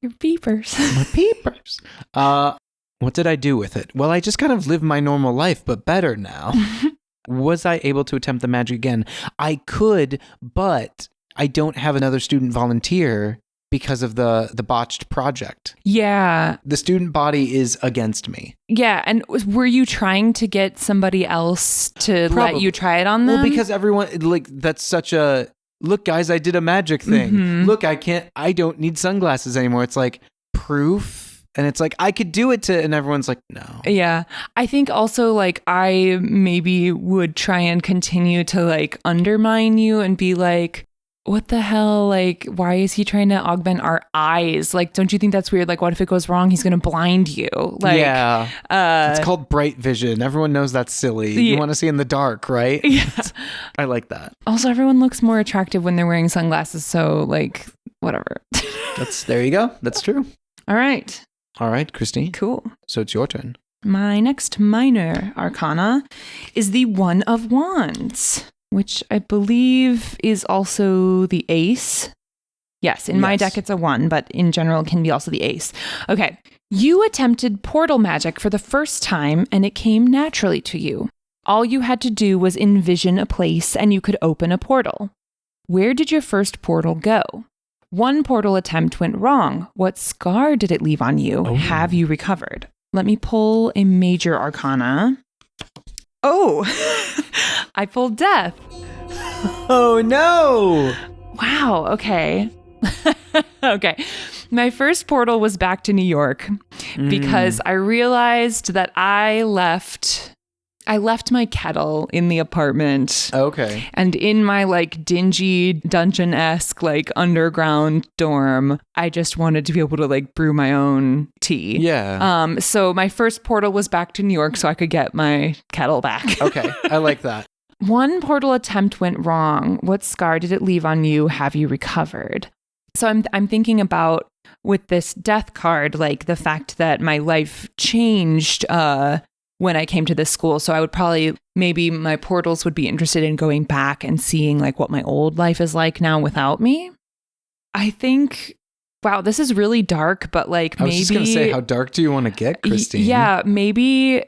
Your peepers. My peepers. What did I do with it? Well, I just kind of lived my normal life, but better now. Was I able to attempt the magic again? I could, but I don't have another student volunteer because of the botched project. Yeah. The student body is against me. Yeah, and were you trying to get somebody else to let you try it on them? Well, because everyone, that's such a, look, guys, I did a magic thing. Mm-hmm. Look, I don't need sunglasses anymore. It's like, proof? And it's like, I could do it to, and everyone's like, no. Yeah. I think also like I maybe would try and continue to like undermine you and be like, what the hell? Like, why is he trying to augment our eyes? Like, don't you think that's weird? Like, what if it goes wrong? He's going to blind you. Like, yeah. It's called bright vision. Everyone knows that's silly. You want to see in the dark, right? Yeah. I like that. Also, everyone looks more attractive when they're wearing sunglasses. So like, whatever. There you go. That's true. All right. All right, Christine. Cool. So it's your turn. My next minor arcana is the One of Wands, which I believe is also the ace. Yes, in my deck it's a 1, but in general it can be also the ace. Okay. You attempted portal magic for the first time and it came naturally to you. All you had to do was envision a place and you could open a portal. Where did your first portal go? One portal attempt went wrong. What scar did it leave on you? Oh. Have you recovered? Let me pull a major arcana. Oh, I pulled death. Oh, no. Wow. Okay. Okay. My first portal was back to New York because I realized that I left my kettle in the apartment. Okay. And in my like dingy dungeon-esque like underground dorm, I just wanted to be able to like brew my own tea. Yeah. So my first portal was back to New York so I could get my kettle back. Okay. I like that. One portal attempt went wrong. What scar did it leave on you? Have you recovered? So I'm thinking about with this death card, like the fact that my life changed when I came to this school. So I would probably, maybe my portals would be interested in going back and seeing like what my old life is like now without me. I think, wow, this is really dark, but like maybe. I was just going to say, how dark do you want to get, Christine? Yeah, maybe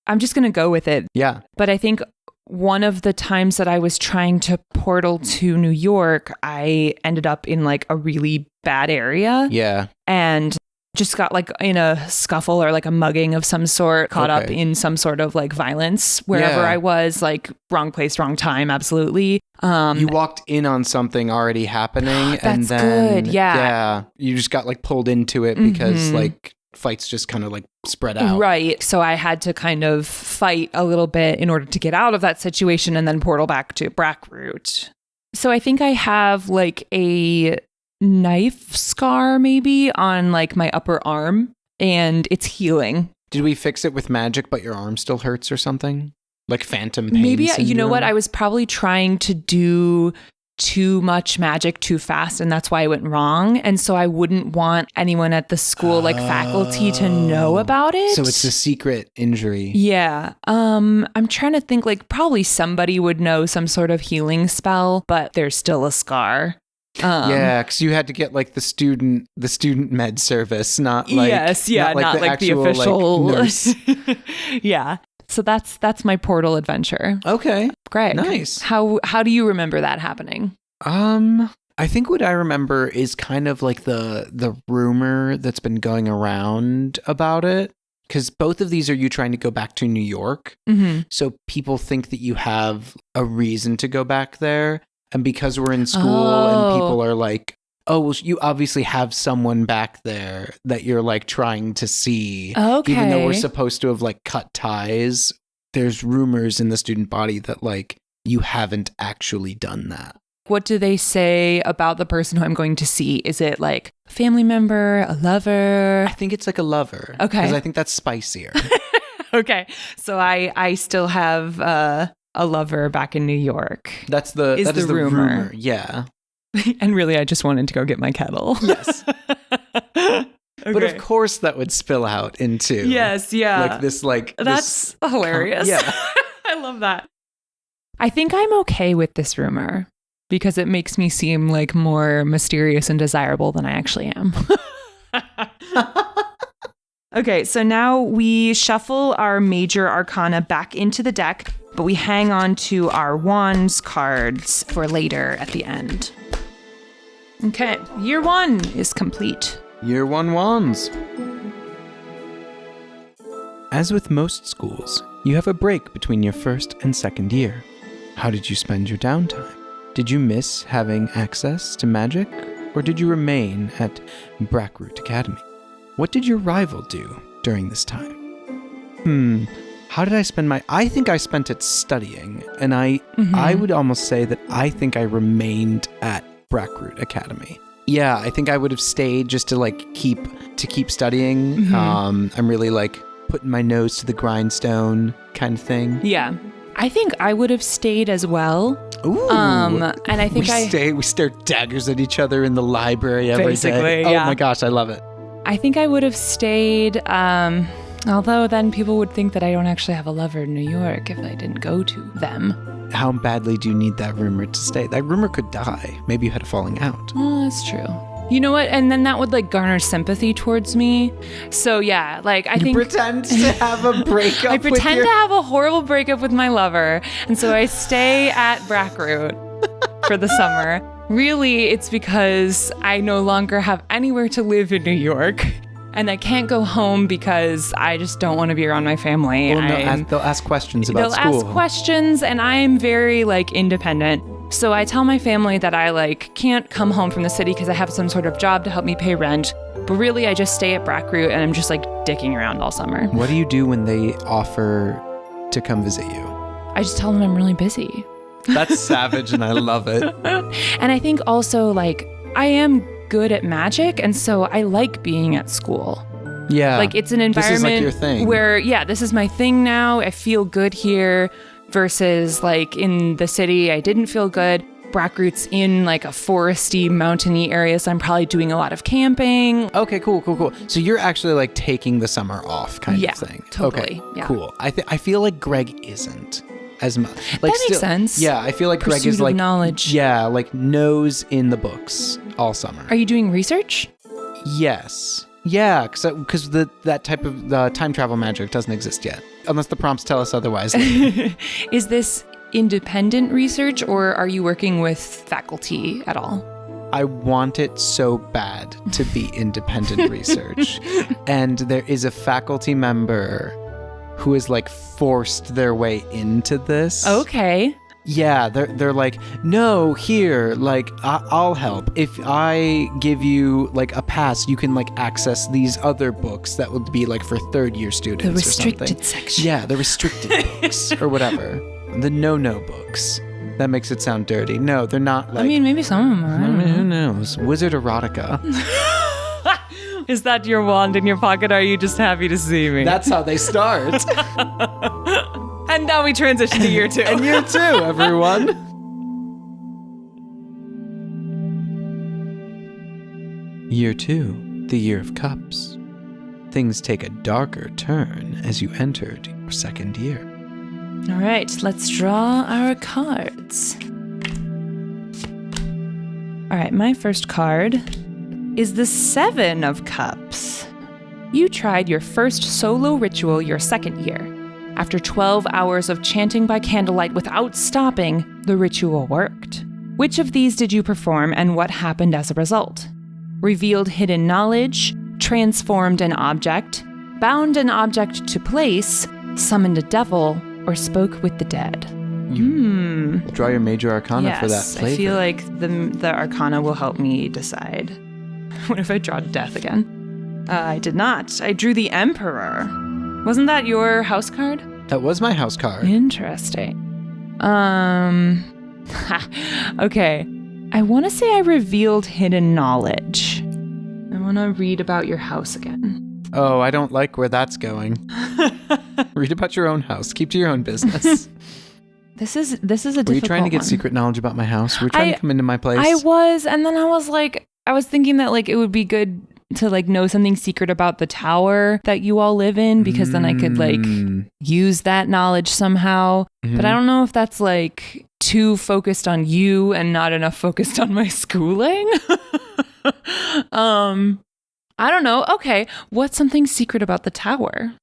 I'm just going to go with it. Yeah. But I think one of the times that I was trying to portal to New York, I ended up in like a really bad area. Yeah. And just got like in a scuffle or like a mugging of some sort, caught up in some sort of like violence wherever I was, like wrong place, wrong time. Absolutely. You walked in on something already happening. And then, good. Yeah. Yeah. You just got like pulled into it because like fights just kind of like spread out. Right. So I had to kind of fight a little bit in order to get out of that situation and then portal back to Brackroot. So I think I have like a knife scar maybe on like my upper arm and it's healing. Did we fix it with magic but your arm still hurts or something? Like phantom pain maybe syndrome? You know what? I was probably trying to do too much magic too fast and that's why I went wrong. And so I wouldn't want anyone at the school, like faculty, to know about it. So it's a secret injury. Yeah. I'm trying to think like probably somebody would know some sort of healing spell, but there's still a scar. Yeah, because you had to get like the student med service, not like not like the official like, nurse. Yeah. So that's my portal adventure. Okay. Great. Nice. How do you remember that happening? I think what I remember is kind of like the rumor that's been going around about it. Because both of these are you trying to go back to New York. Mm-hmm. So people think that you have a reason to go back there. And because we're in school and people are like, oh, well, you obviously have someone back there that you're like trying to see. Okay. Even though we're supposed to have like cut ties there's rumors in the student body that like you haven't actually done that. What do they say about the person who I'm going to see? Is it like a family member, a lover? I think it's like a lover. Okay. Because I think that's spicier. Okay. So I still have a lover back in New York. That is the rumor. Yeah. And really, I just wanted to go get my kettle. Yes. Okay. But of course that would spill out into yes, yeah. like this like that's hilarious. Yeah. I love that. I think I'm okay with this rumor because it makes me seem like more mysterious and desirable than I actually am. Okay, so now we shuffle our major arcana back into the deck, but we hang on to our wands cards for later at the end. Okay, year 1 is complete. Year 1 wands. As with most schools, you have a break between your first and second year. How did you spend your downtime? Did you miss having access to magic, or did you remain at Brackroot Academy? What did your rival do during this time? How did I spend I think I spent it studying, and I would almost say that I think I remained at Brackroot Academy. Yeah, I think I would have stayed just to keep studying. I'm really like putting my nose to the grindstone kind of thing. Yeah. I think I would have stayed as well. Ooh. And I think we stare daggers at each other in the library every day. Yeah. Oh my gosh, I love it. I think I would have stayed, although then people would think that I don't actually have a lover in New York if I didn't go to them. How badly do you need that rumor to stay? That rumor could die. Maybe you had a falling out. Oh, that's true. You know what? And then that would like garner sympathy towards me. So yeah, like I think pretend to have a breakup. I pretend to have a horrible breakup with my lover, and so I stay at Brackroot for the summer. Really, it's because I no longer have anywhere to live in New York. And I can't go home because I just don't want to be around my family. Well, no, they'll ask questions about school. They'll ask questions, and I'm very like independent. So I tell my family that I like can't come home from the city because I have some sort of job to help me pay rent. But really, I just stay at Brackroot and I'm just like dicking around all summer. What do you do when they offer to come visit you? I just tell them I'm really busy. That's savage, and I love it. And I think also like I am good at magic, and so I like being at school. Yeah. Like it's an environment this is like your thing. where, yeah, this is my thing now. I feel good here versus like in the city, I didn't feel good. Brackroot's in like a foresty, mountainy area, so I'm probably doing a lot of camping. Okay, cool. So you're actually like taking the summer off kind of thing. Totally. Okay, yeah. cool. I feel like Greg isn't as much. Like, that makes sense. Yeah, I feel like Greg is like knowledge. Yeah, like nose in the books all summer. Are you doing research? Yes. Yeah, because that type of time travel magic doesn't exist yet, unless the prompts tell us otherwise. Is this independent research, or are you working with faculty at all? I want it so bad to be independent research. And there is a faculty member who has like forced their way into this. Okay. Yeah, they're like, no, here, like, I'll help. If I give you, like, a pass, you can, like, access these other books that would be, like, for third-year students or something. The restricted section. Yeah, the restricted books or whatever. The no-no books. That makes it sound dirty. No, they're not, like... I mean, maybe some of them are. I mean, who knows? Wizard erotica. Is that your wand in your pocket? Or are you just happy to see me? That's how they start. And now we transition to year 2. And year 2, everyone. Year 2, the Year of Cups. Things take a darker turn as you entered your second year. All right, let's draw our cards. All right, my first card is the 7 of Cups. You tried your first solo ritual your second year. After 12 hours of chanting by candlelight without stopping, the ritual worked. Which of these did you perform, and what happened as a result? Revealed hidden knowledge, transformed an object, bound an object to place, summoned a devil, or spoke with the dead? Draw your major arcana for that flavor. I feel like the arcana will help me decide. What if I draw death again? I did not. I drew the Emperor. Wasn't that your house card? That was my house card. Interesting. Okay. I want to say I revealed hidden knowledge. I want to read about your house again. Oh, I don't like where that's going. Read about your own house. Keep to your own business. This is a difficult one. Were you trying to get secret knowledge about my house? Were you trying to come into my place? I was, and then I was thinking that like it would be good to like know something secret about the tower that you all live in, because then I could like use that knowledge somehow. Mm-hmm. But I don't know if that's like too focused on you and not enough focused on my schooling. I don't know. Okay. What's something secret about the tower?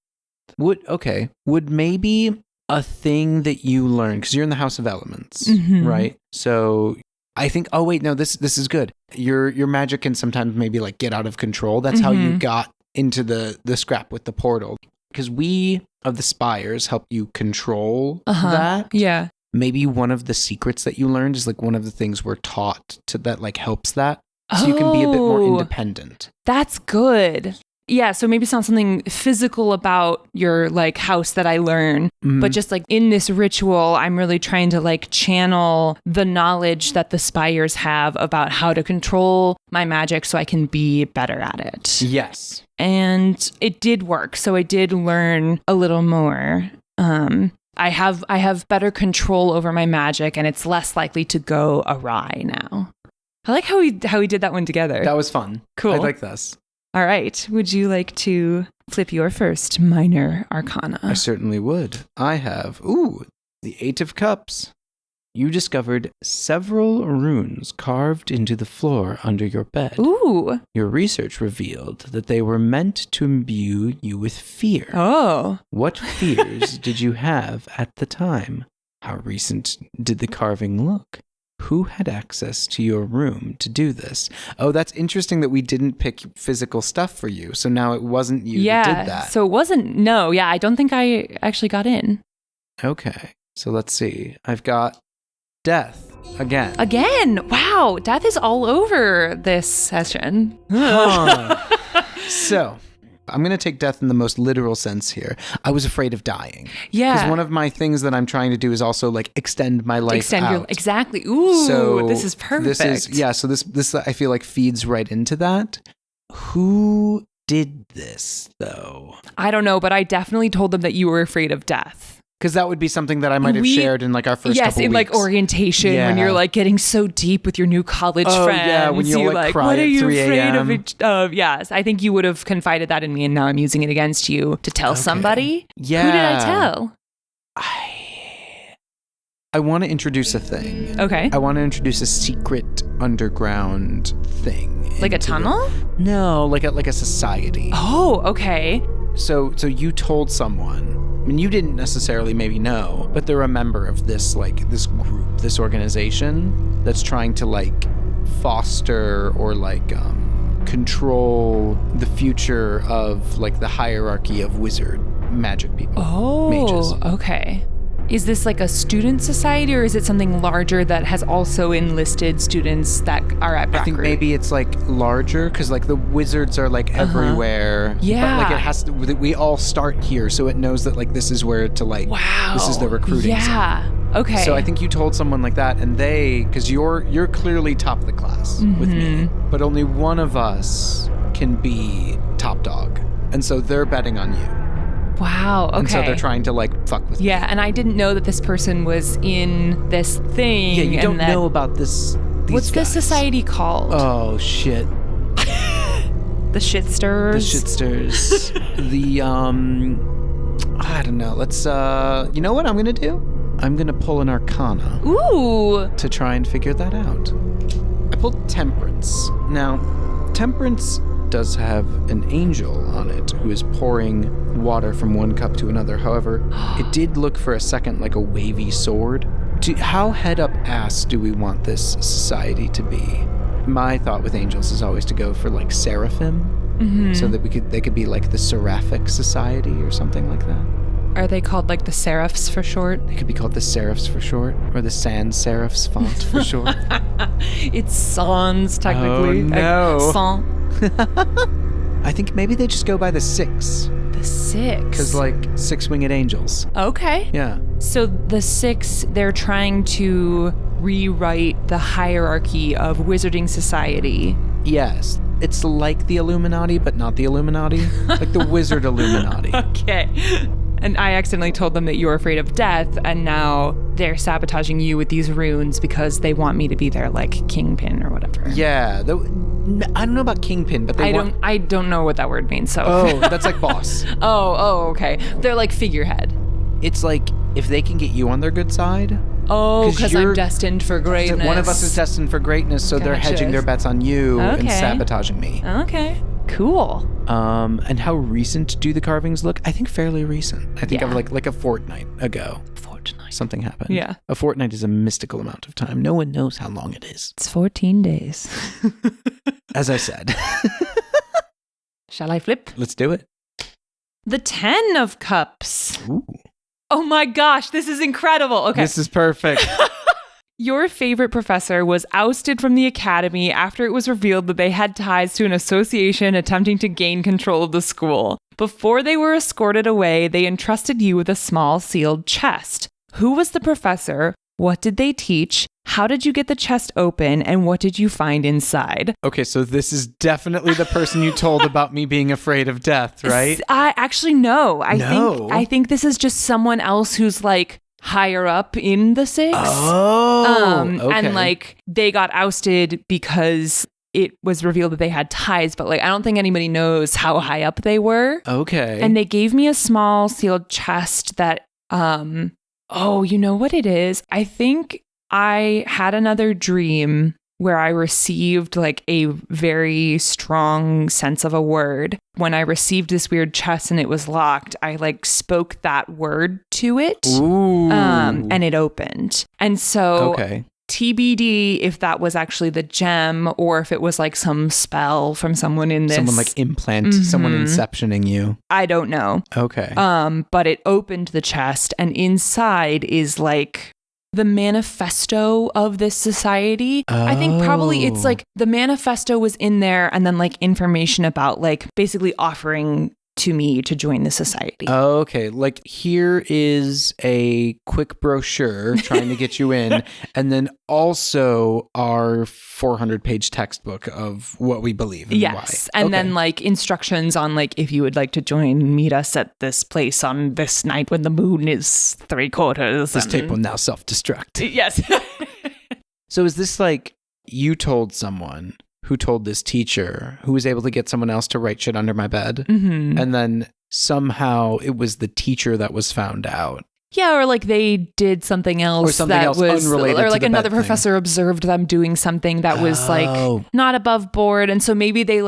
Would maybe a thing that you learn, because you're in the House of Elements, right? So I think, oh wait, no, this is good. Your magic can sometimes maybe like get out of control. That's how you got into the scrap with the portal. Because we of the Spires help you control that. Yeah. Maybe one of the secrets that you learned is like one of the things we're taught to that like helps that. So you can be a bit more independent. That's good. Yeah, so maybe it's not something physical about your like house that I learn, but just like in this ritual, I'm really trying to like channel the knowledge that the Spires have about how to control my magic so I can be better at it. Yes. And it did work. So I did learn a little more. I have better control over my magic, and it's less likely to go awry now. I like how we did that one together. That was fun. Cool. I like this. All right. Would you like to flip your first minor arcana? I certainly would. I have, the Eight of Cups. You discovered several runes carved into the floor under your bed. Ooh. Your research revealed that they were meant to imbue you with fear. Oh. What fears did you have at the time? How recent did the carving look? Who had access to your room to do this? Oh, that's interesting that we didn't pick physical stuff for you. So now it wasn't you that did that. So it wasn't, no. Yeah, I don't think I actually got in. Okay. So let's see. I've got death again. Again. Wow. Death is all over this session. So I'm going to take death in the most literal sense here. I was afraid of dying. Yeah. Because one of my things that I'm trying to do is also like extend my life out. Exactly. Ooh, so this is perfect. So this I feel like feeds right into that. Who did this though? I don't know, but I definitely told them that you were afraid of death. Because that would be something that I might have shared in like our first couple weeks. Yes, in like orientation when you're like getting so deep with your new college friends. Yeah, when you're like cry what at are you 3 afraid of? Yes, I think you would have confided that in me, and now I'm using it against you to tell somebody. Yeah. Who did I tell? I want to introduce a thing. Okay. I want to introduce a secret underground thing. Like a tunnel? No, like a society. Oh, okay. So you told someone. I mean, you didn't necessarily maybe know, but they're a member of this this group, this organization that's trying to like foster or like control the future of like the hierarchy of wizard magic people. Oh, mages. Okay. Is this like a student society, or is it something larger that has also enlisted students that are at Brackroot? I think maybe it's like larger because like the wizards are like everywhere. Yeah. But like it has to, we all start here, so it knows that like this is where to like, this is the recruiting zone. Okay. So I think you told someone like that, and because you're clearly top of the class with me, but only one of us can be top dog. And so they're betting on you. Wow, okay. And so they're trying to like fuck with you. And I didn't know that this person was in this thing. Yeah, you don't know about this. What's this society called? Oh, shit. The Shitsters? The Shitsters. I don't know. Let's, you know what I'm going to do? I'm going to pull an Arcana. Ooh. To try and figure that out. I pulled Temperance. Now, Temperance does have an angel on it who is pouring water from one cup to another. However, it did look for a second like a wavy sword. How head up ass do we want this society to be? My thought with angels is always to go for like seraphim, so that they could be like the seraphic society or something like that. Are they called like the seraphs for short? They could be called the seraphs for short, or the sans serifs font for short. It's sans technically. Oh no. Sans. I think maybe they just go by the 6. The 6. Because, like, 6 winged angels. Okay. Yeah. So the 6, they're trying to rewrite the hierarchy of wizarding society. Yes. It's like the Illuminati, but not the Illuminati. Like the Wizard Illuminati. Okay. And I accidentally told them that you were afraid of death, and now they're sabotaging you with these runes because they want me to be their, like, kingpin or whatever. Yeah. I don't know about kingpin, but I don't know what that word means, so. Oh, that's like boss. Oh, okay. They're like figurehead. It's like if they can get you on their good side. Oh, because I'm destined for greatness. One of us is destined for greatness, so they're hedging their bets on you and sabotaging me. Okay. Cool. And how recent do the carvings look? I think fairly recent. I think of like a fortnight ago. Something happened. Yeah. A fortnight is a mystical amount of time. No one knows how long it is. It's 14 days. As I said. Shall I flip? Let's do it. The 10 of Cups. Ooh. Oh my gosh, this is incredible. Okay. This is perfect. Your favorite professor was ousted from the academy after it was revealed that they had ties to an association attempting to gain control of the school. Before they were escorted away, they entrusted you with a small sealed chest. Who was the professor? What did they teach? How did you get the chest open? And what did you find inside? Okay, so this is definitely the person you told about me being afraid of death, right? I actually no. I think this is just someone else who's like higher up in the 6. Oh, okay. And like they got ousted because it was revealed that they had ties, but like I don't think anybody knows how high up they were. Okay. And they gave me a small sealed chest that oh, you know what it is? I think I had another dream where I received like a very strong sense of a word. When I received this weird chest and it was locked, I like spoke that word to it. Ooh. And it opened. And so TBD if that was actually the gem or if it was like some spell from someone in this. Someone like someone inceptioning you. I don't know. Okay. But it opened the chest and inside is like the manifesto of this society. I think probably it's like the manifesto was in there and then like information about like basically offering to me to join the society. Okay, like here is a quick brochure trying to get you in, and then also our 400-page textbook of what we believe and why. And then like instructions on like if you would like to join, meet us at this place on this night when the moon is 3/4. This tape will now self-destruct. Yes. So is this like you told someone who told this teacher who was able to get someone else to write shit under my bed. Mm-hmm. And then somehow it was the teacher that was found out. Yeah, or like they did something else, or something else was unrelated or like to the another bed professor observed them doing something that was like not above board. And so maybe they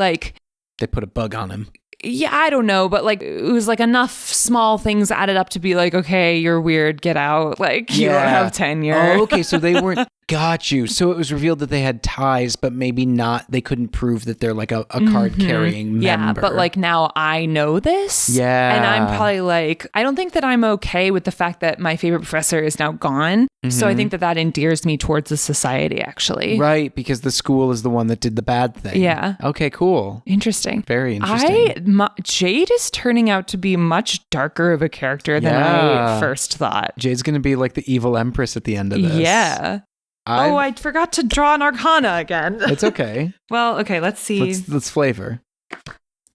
put a bug on him. Yeah, I don't know, but like it was like enough small things added up to be like, okay, you're weird, get out. Like you don't have tenure. Oh, okay, so they weren't. Got you. So it was revealed that they had ties, but maybe not. They couldn't prove that they're like a card carrying member. Yeah, but like now I know this. Yeah. And I'm probably like, I don't think that I'm okay with the fact that my favorite professor is now gone. Mm-hmm. So I think that endears me towards the society, actually. Right, because the school is the one that did the bad thing. Yeah. Okay, cool. Interesting. Very interesting. Jade is turning out to be much darker of a character than I first thought. Jade's going to be like the evil empress at the end of this. Yeah. I forgot to draw an arcana again. It's okay. Well, okay, let's see. Let's flavor.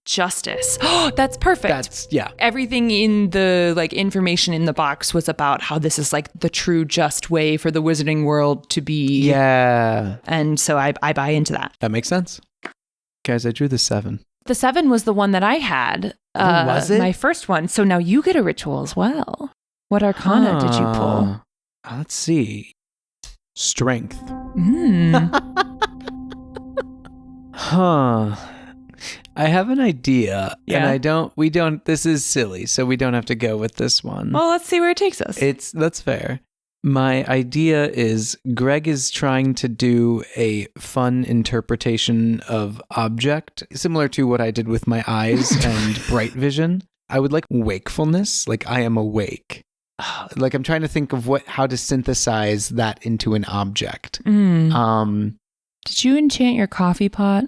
Justice. Oh, that's perfect. Everything in the like information in the box was about how this is like the true just way for the wizarding world to be. Yeah. And so I buy into that. That makes sense. Guys, I drew the 7. The 7 was the one that I had. Was it? My first one. So now you get a ritual as well. What arcana did you pull? Let's see. Strength. Huh. I have an idea, and we don't, this is silly, so we don't have to go with this one. Well, let's see where it takes us. That's fair. My idea is Greg is trying to do a fun interpretation of object, similar to what I did with my eyes and bright vision. I would like wakefulness, like I am awake. Like I'm trying to think of how to synthesize that into an object. Did you enchant your coffee pot?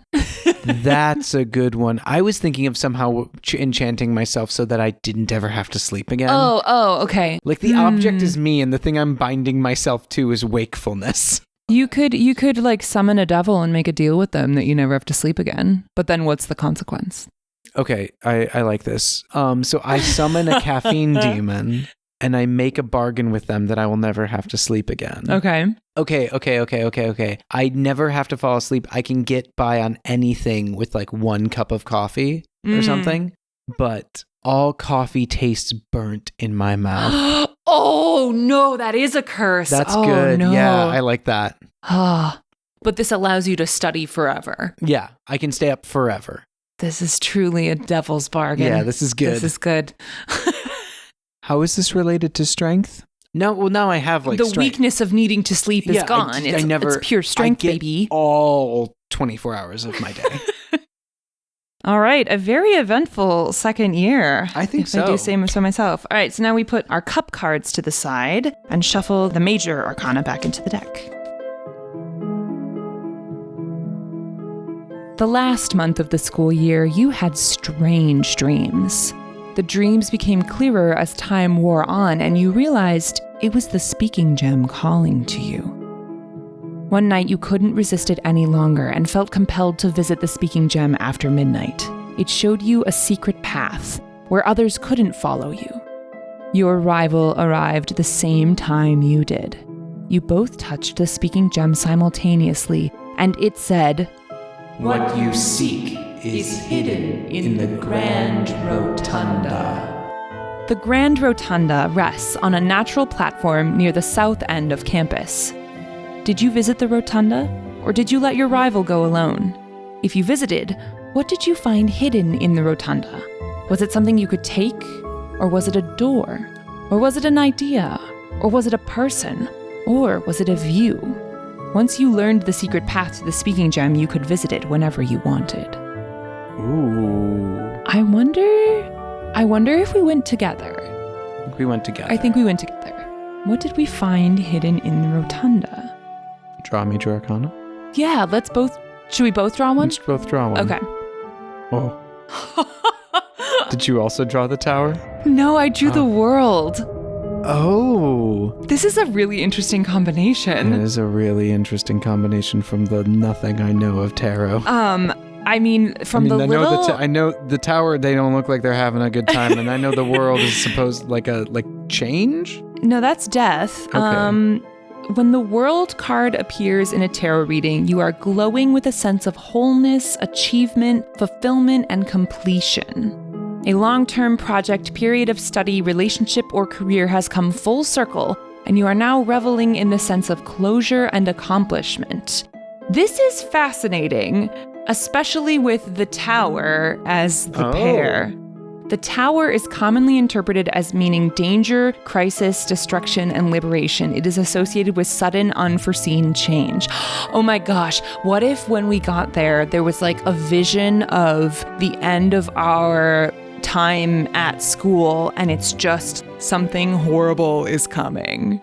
That's a good one. I was thinking of somehow enchanting myself so that I didn't ever have to sleep again. Oh, okay. Like the object is me and the thing I'm binding myself to is wakefulness. You could like summon a devil and make a deal with them that you never have to sleep again. But then what's the consequence? Okay, I like this. So I summon a caffeine demon and I make a bargain with them that I will never have to sleep again. Okay. Okay. I never have to fall asleep. I can get by on anything with like 1 cup of coffee or something, but all coffee tastes burnt in my mouth. Oh, no, that is a curse. That's good. No. Yeah, I like that. But this allows you to study forever. Yeah, I can stay up forever. This is truly a devil's bargain. Yeah, this is good. This is good. How is this related to strength? No, well, now I have like the strength. Weakness of needing to sleep is gone. It's pure strength, baby. All 24 hours of my day. All right, a very eventful second year. I think so. I do say so myself. All right, so now we put our cup cards to the side and shuffle the major arcana back into the deck. The last month of the school year, you had strange dreams. The dreams became clearer as time wore on, and you realized it was the speaking gem calling to you. One night, you couldn't resist it any longer and felt compelled to visit the speaking gem after midnight. It showed you a secret path where others couldn't follow you. Your rival arrived the same time you did. You both touched the speaking gem simultaneously, and it said, "What you seek is hidden in the Grand Rotunda." The Grand Rotunda rests on a natural platform near the south end of campus. Did you visit the Rotunda, or did you let your rival go alone? If you visited, what did you find hidden in the Rotunda? Was it something you could take? Or was it a door? Or was it an idea? Or was it a person? Or was it a view? Once you learned the secret path to the speaking gem, you could visit it whenever you wanted. Ooh. I wonder if we went together. We went together. I think we went together. What did we find hidden in the Rotunda? Draw Major Arcana? Yeah, should we both draw one? Let's both draw one. Okay. Oh. Did you also draw the tower? No, I drew the world. Oh. This is a really interesting combination. It is a really interesting combination from the nothing I know of tarot. I know the tower, they don't look like they're having a good time, and I know the world is supposed like change? No, that's death. Okay. When the world card appears in a tarot reading, you are glowing with a sense of wholeness, achievement, fulfillment, and completion. A long-term project, period of study, relationship, or career has come full circle, and you are now reveling in the sense of closure and accomplishment. This is fascinating, especially with the tower as the pair. The tower is commonly interpreted as meaning danger, crisis, destruction, and liberation. It is associated with sudden, unforeseen change. Oh my gosh, what if when we got there was like a vision of the end of our time at school and it's just something horrible is coming?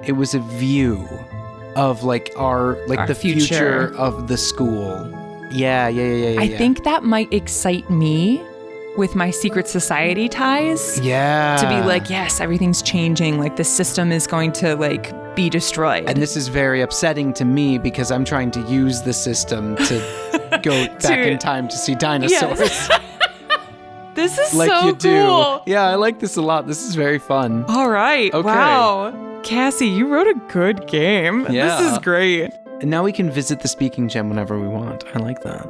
It was a view of our the future of the school. Yeah. I think that might excite me with my secret society ties. Yeah. To be like, yes, everything's changing. Like the system is going to be destroyed. And this is very upsetting to me because I'm trying to use the system to go back in time to see dinosaurs. Yes. This is like so you do. cool. Yeah, I like this a lot. This is very fun. All right. Okay. Wow. Cassie, you wrote a good game. Yeah. This is great. And now we can visit the speaking gem whenever we want. I like that.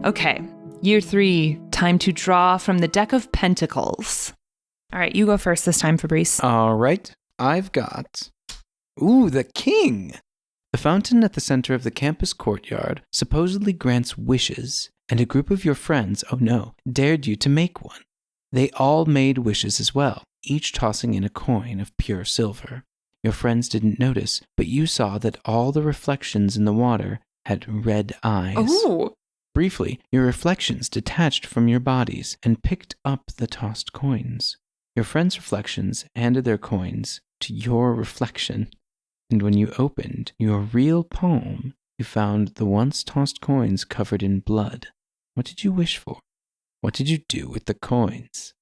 Okay. Year 3, time to draw from the deck of pentacles. All right, you go first this time, Fabrice. All right. I've got... Ooh, the king! The fountain at the center of the campus courtyard supposedly grants wishes, and a group of your friends, dared you to make one. They all made wishes as well, each tossing in a coin of pure silver. Your friends didn't notice, but you saw that all the reflections in the water had red eyes. Ooh! Briefly, your reflections detached from your bodies and picked up the tossed coins. Your friends' reflections handed their coins to your reflection, and when you opened your real palm, You found the once tossed coins covered in blood. What did you wish for? What did you do with the coins?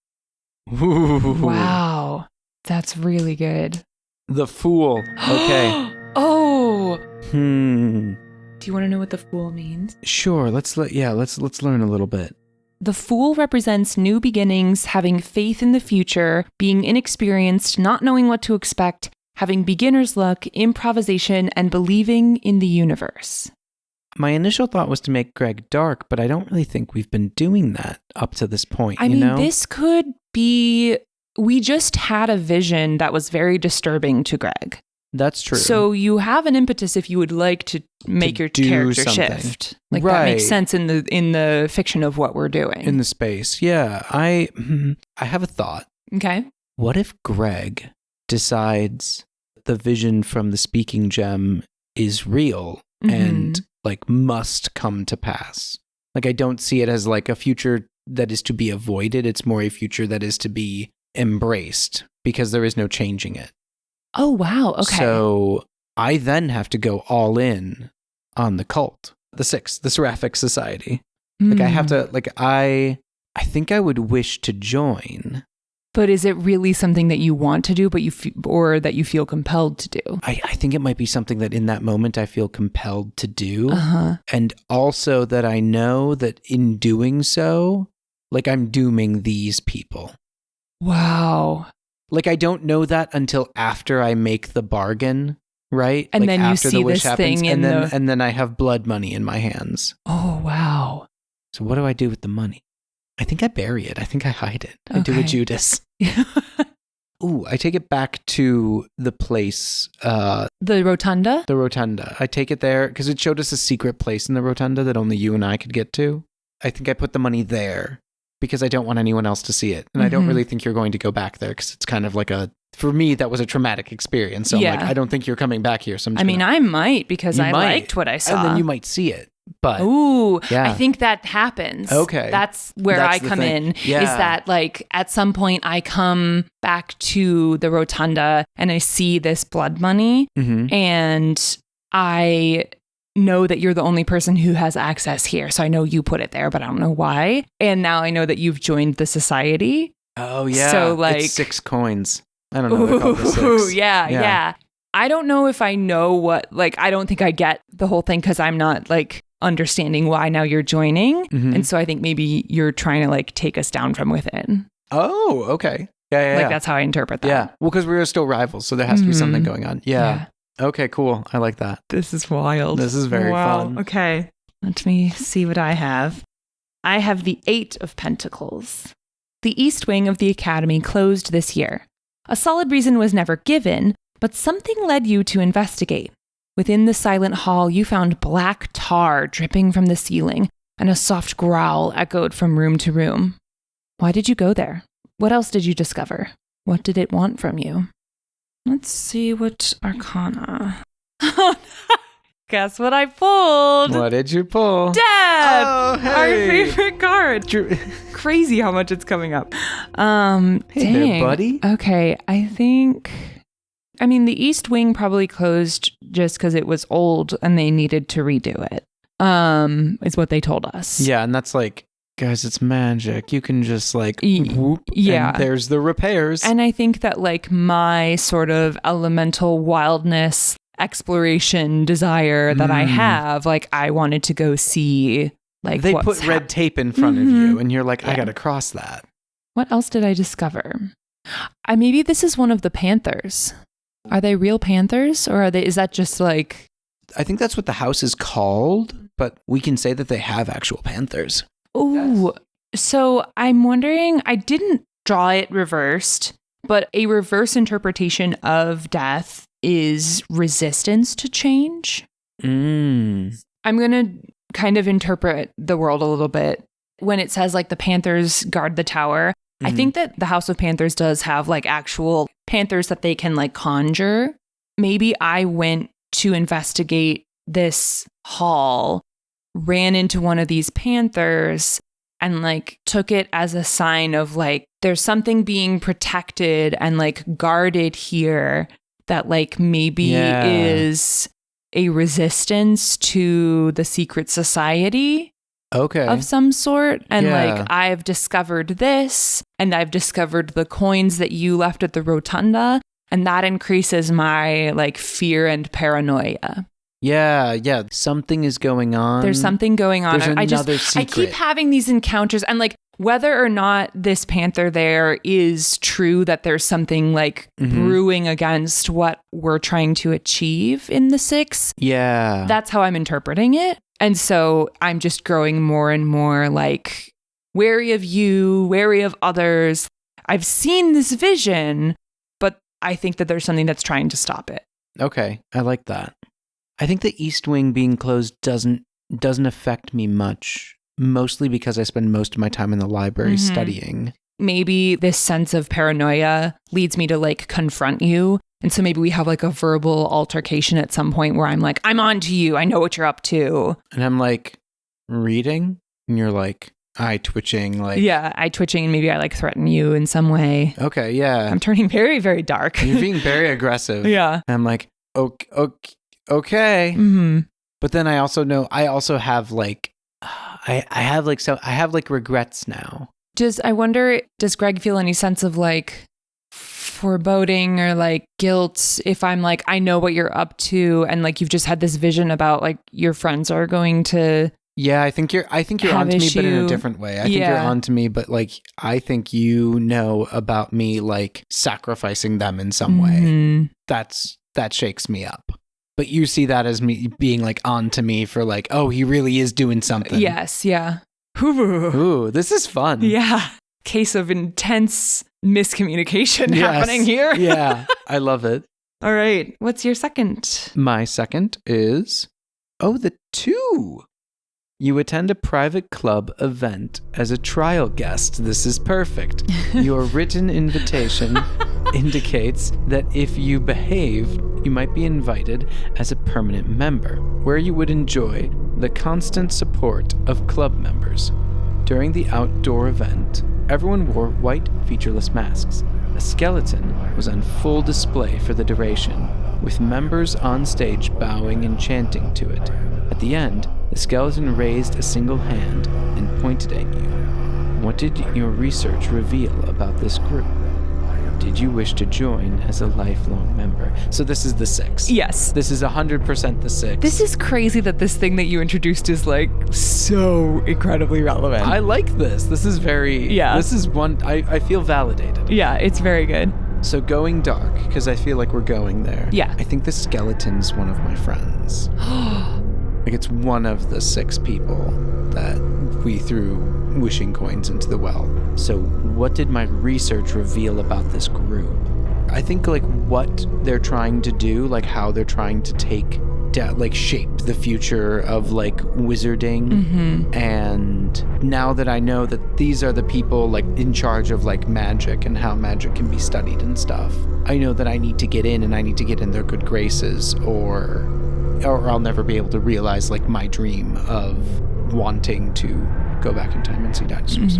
Ooh. Wow. That's really good. The Fool. Okay. Oh. Do you want to know what the Fool means? Sure. Let's learn a little bit. The Fool represents new beginnings, having faith in the future, being inexperienced, not knowing what to expect, having beginner's luck, improvisation, and believing in the universe. My initial thought was to make Greg dark, but I don't really think we've been doing that up to this point. I mean, this could be... We just had a vision that was very disturbing to Greg. That's true. So you have an impetus if you would like to make your character shift. Like that makes sense in the fiction of what we're doing. In the space. Yeah. I have a thought. Okay. What if Greg decides the vision from the speaking gem is real and like must come to pass? Like I don't see it as like a future that is to be avoided. It's more a future that is to be embraced because there is no changing it. Oh, wow. Okay. So I then have to go all in on the cult, the Seraphic Society. Like I have to, like I think I would wish to join. But is it really something that you want to do, but or that you feel compelled to do? I think it might be something that in that moment I feel compelled to do. And also that I know that in doing so, like I'm dooming these people. Wow. Like, I don't know that until after I make the bargain, right? And like then you after see the wish this happens, thing and then I have blood money in my hands. Oh, wow. So what do I do with the money? I think I bury it. I think I hide it. I do a Judas. Ooh, I take it back to the place. The Rotunda? The Rotunda. I take it there because it showed us a secret place in the Rotunda that only you and I could get to. I think I put the money there because I don't want anyone else to see it. And I don't really think you're going to go back there because it's kind of like for me, that was a traumatic experience. So I'm like, I don't think you're coming back here. So I might because I liked what I saw. And then you might see it. But I think that happens. Okay. That's where I come in. Yeah. Is that like at some point I come back to the Rotunda and I see this blood money and I know that you're the only person who has access here. So I know you put it there, but I don't know why. And now I know that you've joined the society. Oh, yeah. So like it's 6 coins. I don't know. They're called the 6. Yeah. I don't know if I know what, like, I don't think I get the whole thing because I'm not like understanding why now you're joining. And so I think maybe you're trying to like take us down from within. Oh, okay. Yeah. That's how I interpret that. Yeah. Well, because we are still rivals. So there has to be something going on. Yeah. Okay, cool. I like that. This is wild. This is very fun. Okay. Let me see what I have. I have the 8 of Pentacles. The East Wing of the Academy closed this year. A solid reason was never given, but something led you to investigate. Within the silent hall, you found black tar dripping from the ceiling, and a soft growl echoed from room to room. Why did you go there? What else did you discover? What did it want from you? Let's see what Arcana. Guess what I pulled? What did you pull? Death! Oh, hey. Our favorite card. Crazy how much it's coming up. Hey there, buddy. Okay, I mean, the East Wing probably closed just because it was old and they needed to redo it, is what they told us. Yeah, and that's like, guys, it's magic. You can just like, whoop, and there's the repairs. And I think that like my sort of elemental wildness, exploration desire that I have, like I wanted to go see like they put red tape in front of you and you're like, I gotta cross that. What else did I discover? Maybe this is one of the panthers. Are they real panthers or is that just like... I think that's what the house is called, but we can say that they have actual panthers. Oh, so I'm wondering, I didn't draw it reversed, but a reverse interpretation of death is resistance to change. I'm going to kind of interpret the world a little bit. When it says like the panthers guard the tower, I think that the House of Panthers does have like actual panthers that they can like conjure. Maybe I went to investigate this hall, ran into one of these panthers and like took it as a sign of like there's something being protected and like guarded here that like maybe is a resistance to the secret society of some sort. And like, I've discovered this, and I've discovered the coins that you left at the rotunda. And that increases my like fear and paranoia. Yeah. Something is going on. There's something going on. There's another secret. I keep having these encounters, and like, whether or not this panther there is true that there's something like brewing against what we're trying to achieve in the six. Yeah. That's how I'm interpreting it. And so I'm just growing more and more like wary of you, wary of others. I've seen this vision, but I think that there's something that's trying to stop it. Okay. I like that. I think the East Wing being closed doesn't affect me much. Mostly because I spend most of my time in the library studying. Maybe this sense of paranoia leads me to like confront you. And so maybe we have like a verbal altercation at some point where I'm like, I'm on to you. I know what you're up to. And I'm like, reading? And you're like, eye twitching. Like, yeah, eye twitching. And maybe I like threaten you in some way. Okay, yeah. I'm turning very, very dark. You're being very aggressive. Yeah. And I'm like, okay. But then I also know, I also have like, I have like regrets now. I wonder, does Greg feel any sense of like foreboding or like guilt if I'm like, I know what you're up to, and like you've just had this vision about like your friends are going to I think you're onto me, but in a different way. I think you're onto me, but like I think you know about me like sacrificing them in some way. That shakes me up. But you see that as me being like on to me for like, oh, he really is doing something. Yes, yeah. Ooh, this is fun. Yeah. Case of intense miscommunication happening here. Yeah, I love it. All right. What's your second? My second is, the 2. You attend a private club event as a trial guest. This is perfect. Your written invitation indicates that if you behave, you might be invited as a permanent member, where you would enjoy the constant support of club members. During the outdoor event, everyone wore white, featureless masks. A skeleton was on full display for the duration, with members on stage bowing and chanting to it. At the end, the skeleton raised a single hand and pointed at you. What did your research reveal about this group? Did you wish to join as a lifelong member? So this is the 6. Yes. This is 100% the 6. This is crazy that this thing that you introduced is like so incredibly relevant. I like this. This is very... Yeah. This is one... I feel validated. Yeah, it's very good. So going dark, because I feel like we're going there. Yeah. I think the skeleton's one of my friends. Like it's one of the 6 people that we threw wishing coins into the well. So what did my research reveal about this group? I think like what they're trying to do, like how they're trying to take like shape the future of like wizarding. And now that I know that these are the people like in charge of like magic and how magic can be studied and stuff, I know that I need to get in, and I need to get in their good graces, or I'll never be able to realize like my dream of wanting to go back in time and see dinosaurs.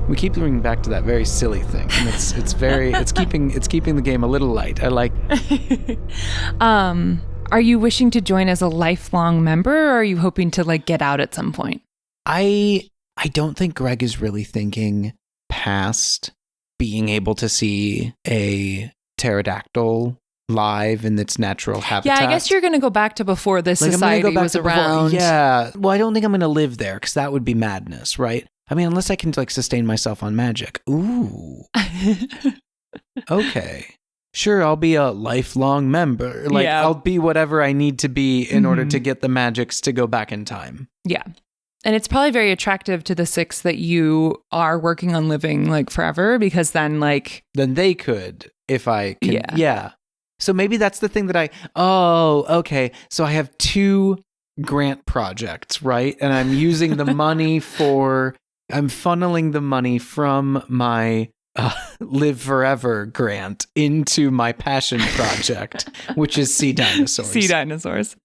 We keep bringing back to that very silly thing, and it's keeping the game a little light. I like. Are you wishing to join as a lifelong member, or are you hoping to like get out at some point? I don't think Greg is really thinking past being able to see a pterodactyl live in its natural habitat. Yeah, I guess you're going to go back to before this society was around. Yeah. Well, I don't think I'm going to live there because that would be madness, right? I mean, unless I can like sustain myself on magic. Ooh. Okay. Sure, I'll be a lifelong member. Like I'll be whatever I need to be in order to get the magics to go back in time. Yeah. And it's probably very attractive to the 6 that you are working on living like forever, because then they could if I can. Yeah. So maybe that's the thing that okay. So I have 2 grant projects, right? And I'm using the money I'm funneling the money from my Live Forever grant into my passion project, which is sea dinosaurs. Sea dinosaurs.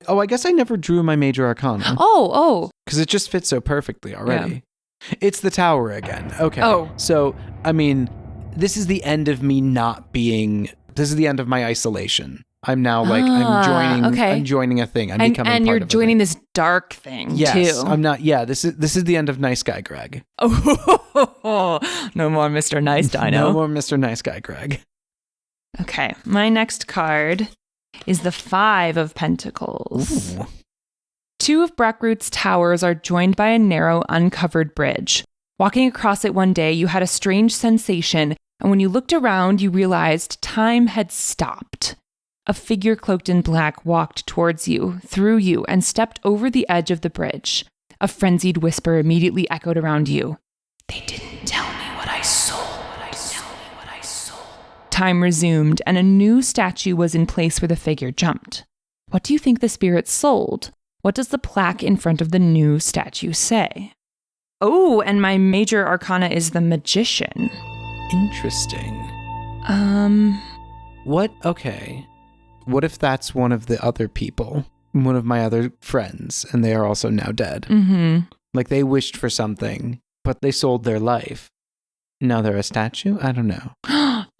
Oh, I guess I never drew my major arcana. Oh. Because it just fits so perfectly already. Yeah. It's the tower again. Okay. Oh. So, I mean, this is the end of me not being... This is the end of my isolation. I'm now like I'm joining a thing. I'm becoming and part you're of a joining thing. this dark thing Yes, too. I'm not. Yeah, this is the end of Nice Guy Greg. Oh, no more Mr. Nice Dino. No more Mr. Nice Guy Greg. Okay, my next card is the 5 of Pentacles. Ooh. 2 of Brackroot's towers are joined by a narrow, uncovered bridge. Walking across it one day, you had a strange sensation, and when you looked around, you realized time had stopped. A figure cloaked in black walked towards you, through you, and stepped over the edge of the bridge. A frenzied whisper immediately echoed around you. They didn't tell me what I saw. Time resumed, and a new statue was in place where the figure jumped. What do you think the spirit sold? What does the plaque in front of the new statue say? Oh, and my major arcana is the Magician. Interesting. What? Okay. What if that's one of the other people? One of my other friends, and they are also now dead. Mm-hmm. Like they wished for something, but they sold their life. Now they're a statue? I don't know.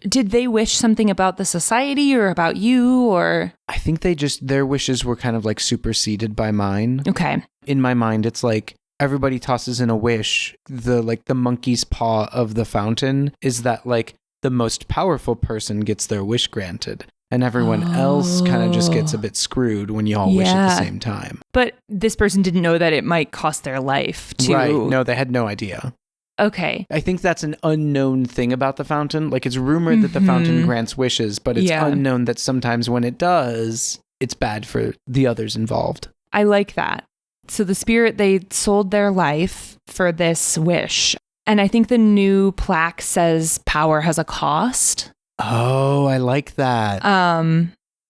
Did they wish something about the society or about you or? I think their wishes were kind of like superseded by mine. Okay. In my mind, it's like everybody tosses in a wish. The monkey's paw of the fountain is that like the most powerful person gets their wish granted. And everyone else kind of just gets a bit screwed when you all wish at the same time. But this person didn't know that it might cost their life too. Right. No, they had no idea. Okay. I think that's an unknown thing about the fountain. Like it's rumored that the fountain grants wishes, but it's unknown that sometimes when it does, it's bad for the others involved. I like that. So the spirit, they sold their life for this wish. And I think the new plaque says power has a cost. Oh, I like that.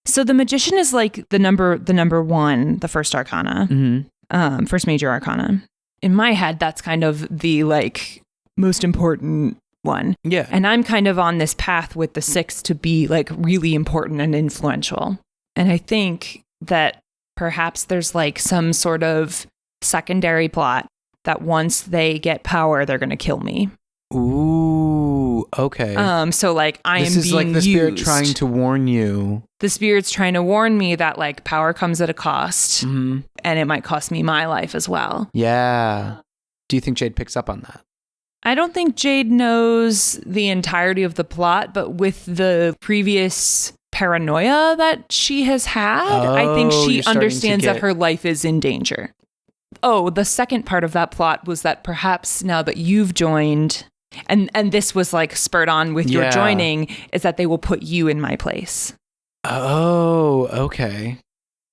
So the Magician is like the number 1, the first arcana, first major arcana. In my head, that's kind of the like most important one. Yeah. And I'm kind of on this path with the 6 to be like really important and influential. And I think that perhaps there's like some sort of secondary plot that once they get power, they're going to kill me. Ooh, okay. So like I am being used. This is like the spirit trying to warn you. The spirit's trying to warn me that like power comes at a cost, and it might cost me my life as well. Yeah. Do you think Jade picks up on that? I don't think Jade knows the entirety of the plot, but with the previous paranoia that she has had, I think she understands that her life is in danger. Oh, the second part of that plot was that perhaps now that you've joined, and this was like spurred on with your joining, is that they will put you in my place. Oh, okay.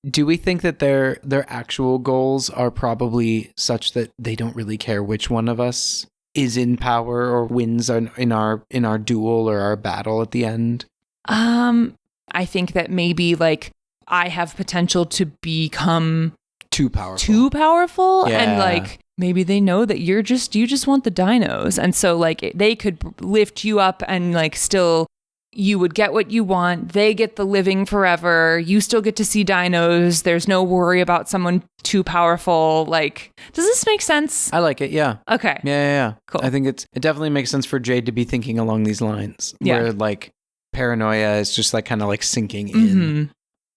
Do we think that their actual goals are probably such that they don't really care which one of us is in power or wins in our duel or our battle at the end? I think that maybe like I have potential to become too powerful, and like maybe they know that you just want the dinos, and so like they could lift you up and like still you would get what you want. They get the living forever. You still get to see dinos. There's no worry about someone too powerful. Like, does this make sense? I like it. Yeah. Okay. Yeah. Cool. I think it definitely makes sense for Jade to be thinking along these lines. Yeah. Where like paranoia is just like kind of like sinking in. Mm-hmm.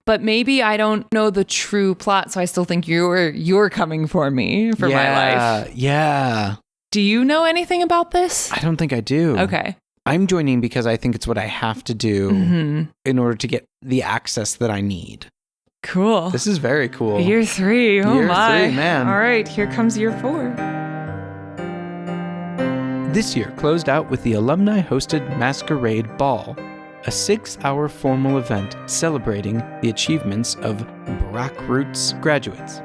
But maybe I don't know the true plot, so I still think you're coming for me for my life. Yeah. Do you know anything about this? I don't think I do. Okay. I'm joining because I think it's what I have to do in order to get the access that I need. Cool. This is very cool. Year 3. Oh, Year my. 3, man. All right, here comes year 4. This year closed out with the alumni-hosted Masquerade Ball, a 6-hour formal event celebrating the achievements of Brackroot's graduates.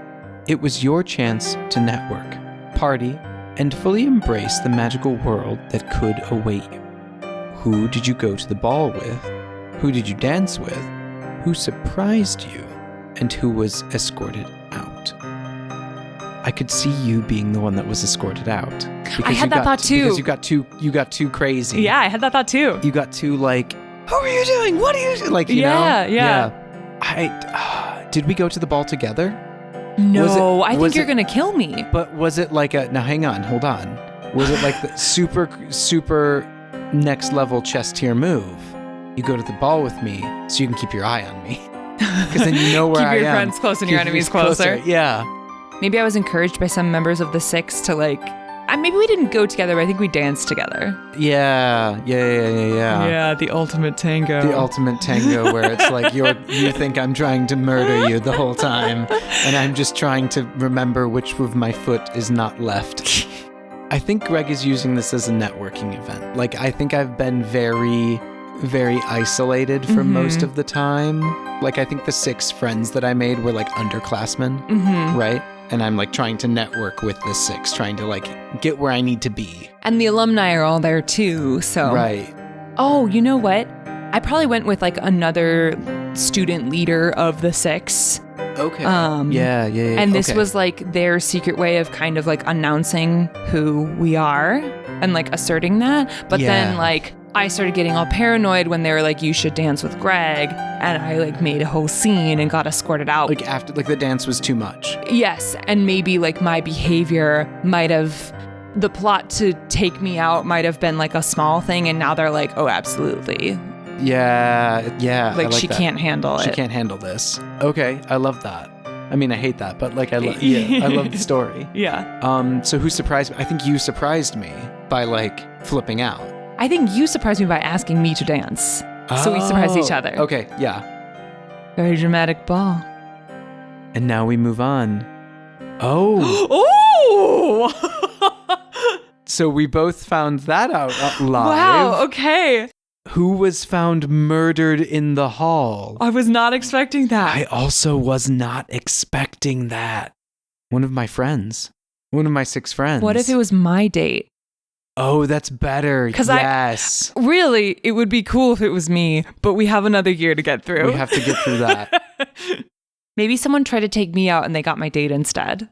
It was your chance to network, party, and fully embrace the magical world that could await you. Who did you go to the ball with? Who did you dance with? Who surprised you? And who was escorted out? I could see you being the one that was escorted out. I had that thought too. Because you got too crazy. Yeah, I had that thought too. You got too like, who are you doing? What are you doing? Like, you know? Yeah. Did we go to the ball together? No, I think you're going to kill me. But was it like now hang on, hold on. Was it like the super next level chess tier move? you go to the ball with me so you can keep your eye on me. Because then you know where I am. Keep your friends close and your enemies closer. Yeah. Maybe I was encouraged by some members of the Six to like, maybe we didn't go together, but I think we danced together. Yeah. Yeah, the ultimate tango. The ultimate tango where it's like you think I'm trying to murder you the whole time, and I'm just trying to remember which of my foot is not left. I think Greg is using this as a networking event. Like, I think I've been very, very isolated for most of the time. Like, I think the 6 friends that I made were like underclassmen, right? And I'm like trying to network with the 6, trying to like get where I need to be. And the alumni are all there too, so. Right. Oh, you know what? I probably went with like another student leader of the 6. Okay. Yeah. And this was like their secret way of kind of like announcing who we are and like asserting that. But then like I started getting all paranoid when they were like, you should dance with Greg. And I like made a whole scene and got escorted out. Like after, like the dance was too much. Yes. And maybe like my behavior might have, the plot to take me out might have been like a small thing. And now they're like, oh, absolutely. Yeah. Like she can't handle it. She can't handle this. Okay, I love that. I mean, I hate that, but like I love the story. Yeah. So who surprised me? I think you surprised me by like flipping out. I think you surprised me by asking me to dance. So we surprised each other. Okay, yeah. Very dramatic ball. And now we move on. Oh. Oh! So we both found that out live. Wow, okay. Who was found murdered in the hall? I was not expecting that. I also was not expecting that. One of my friends. One of my 6 friends. What if it was my date? Oh, that's better. Yes. Really, it would be cool if it was me, but we have another year to get through. We have to get through that. Maybe someone tried to take me out and they got my date instead.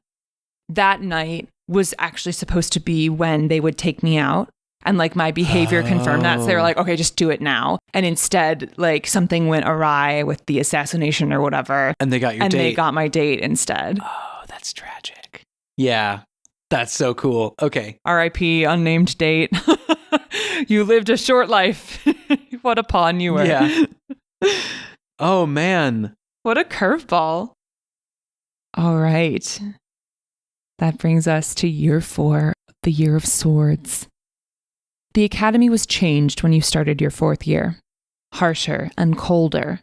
That night was actually supposed to be when they would take me out. And like my behavior confirmed that. So they were like, okay, just do it now. And instead, like something went awry with the assassination or whatever. And they got your date. And they got my date instead. Oh, that's tragic. Yeah. That's so cool. Okay. R.I.P. unnamed date. You lived a short life. What a pawn you were. Yeah. Oh, man. What a curveball. All right. That brings us to year 4, the Year of Swords. The academy was changed when you started your 4th year. Harsher and colder.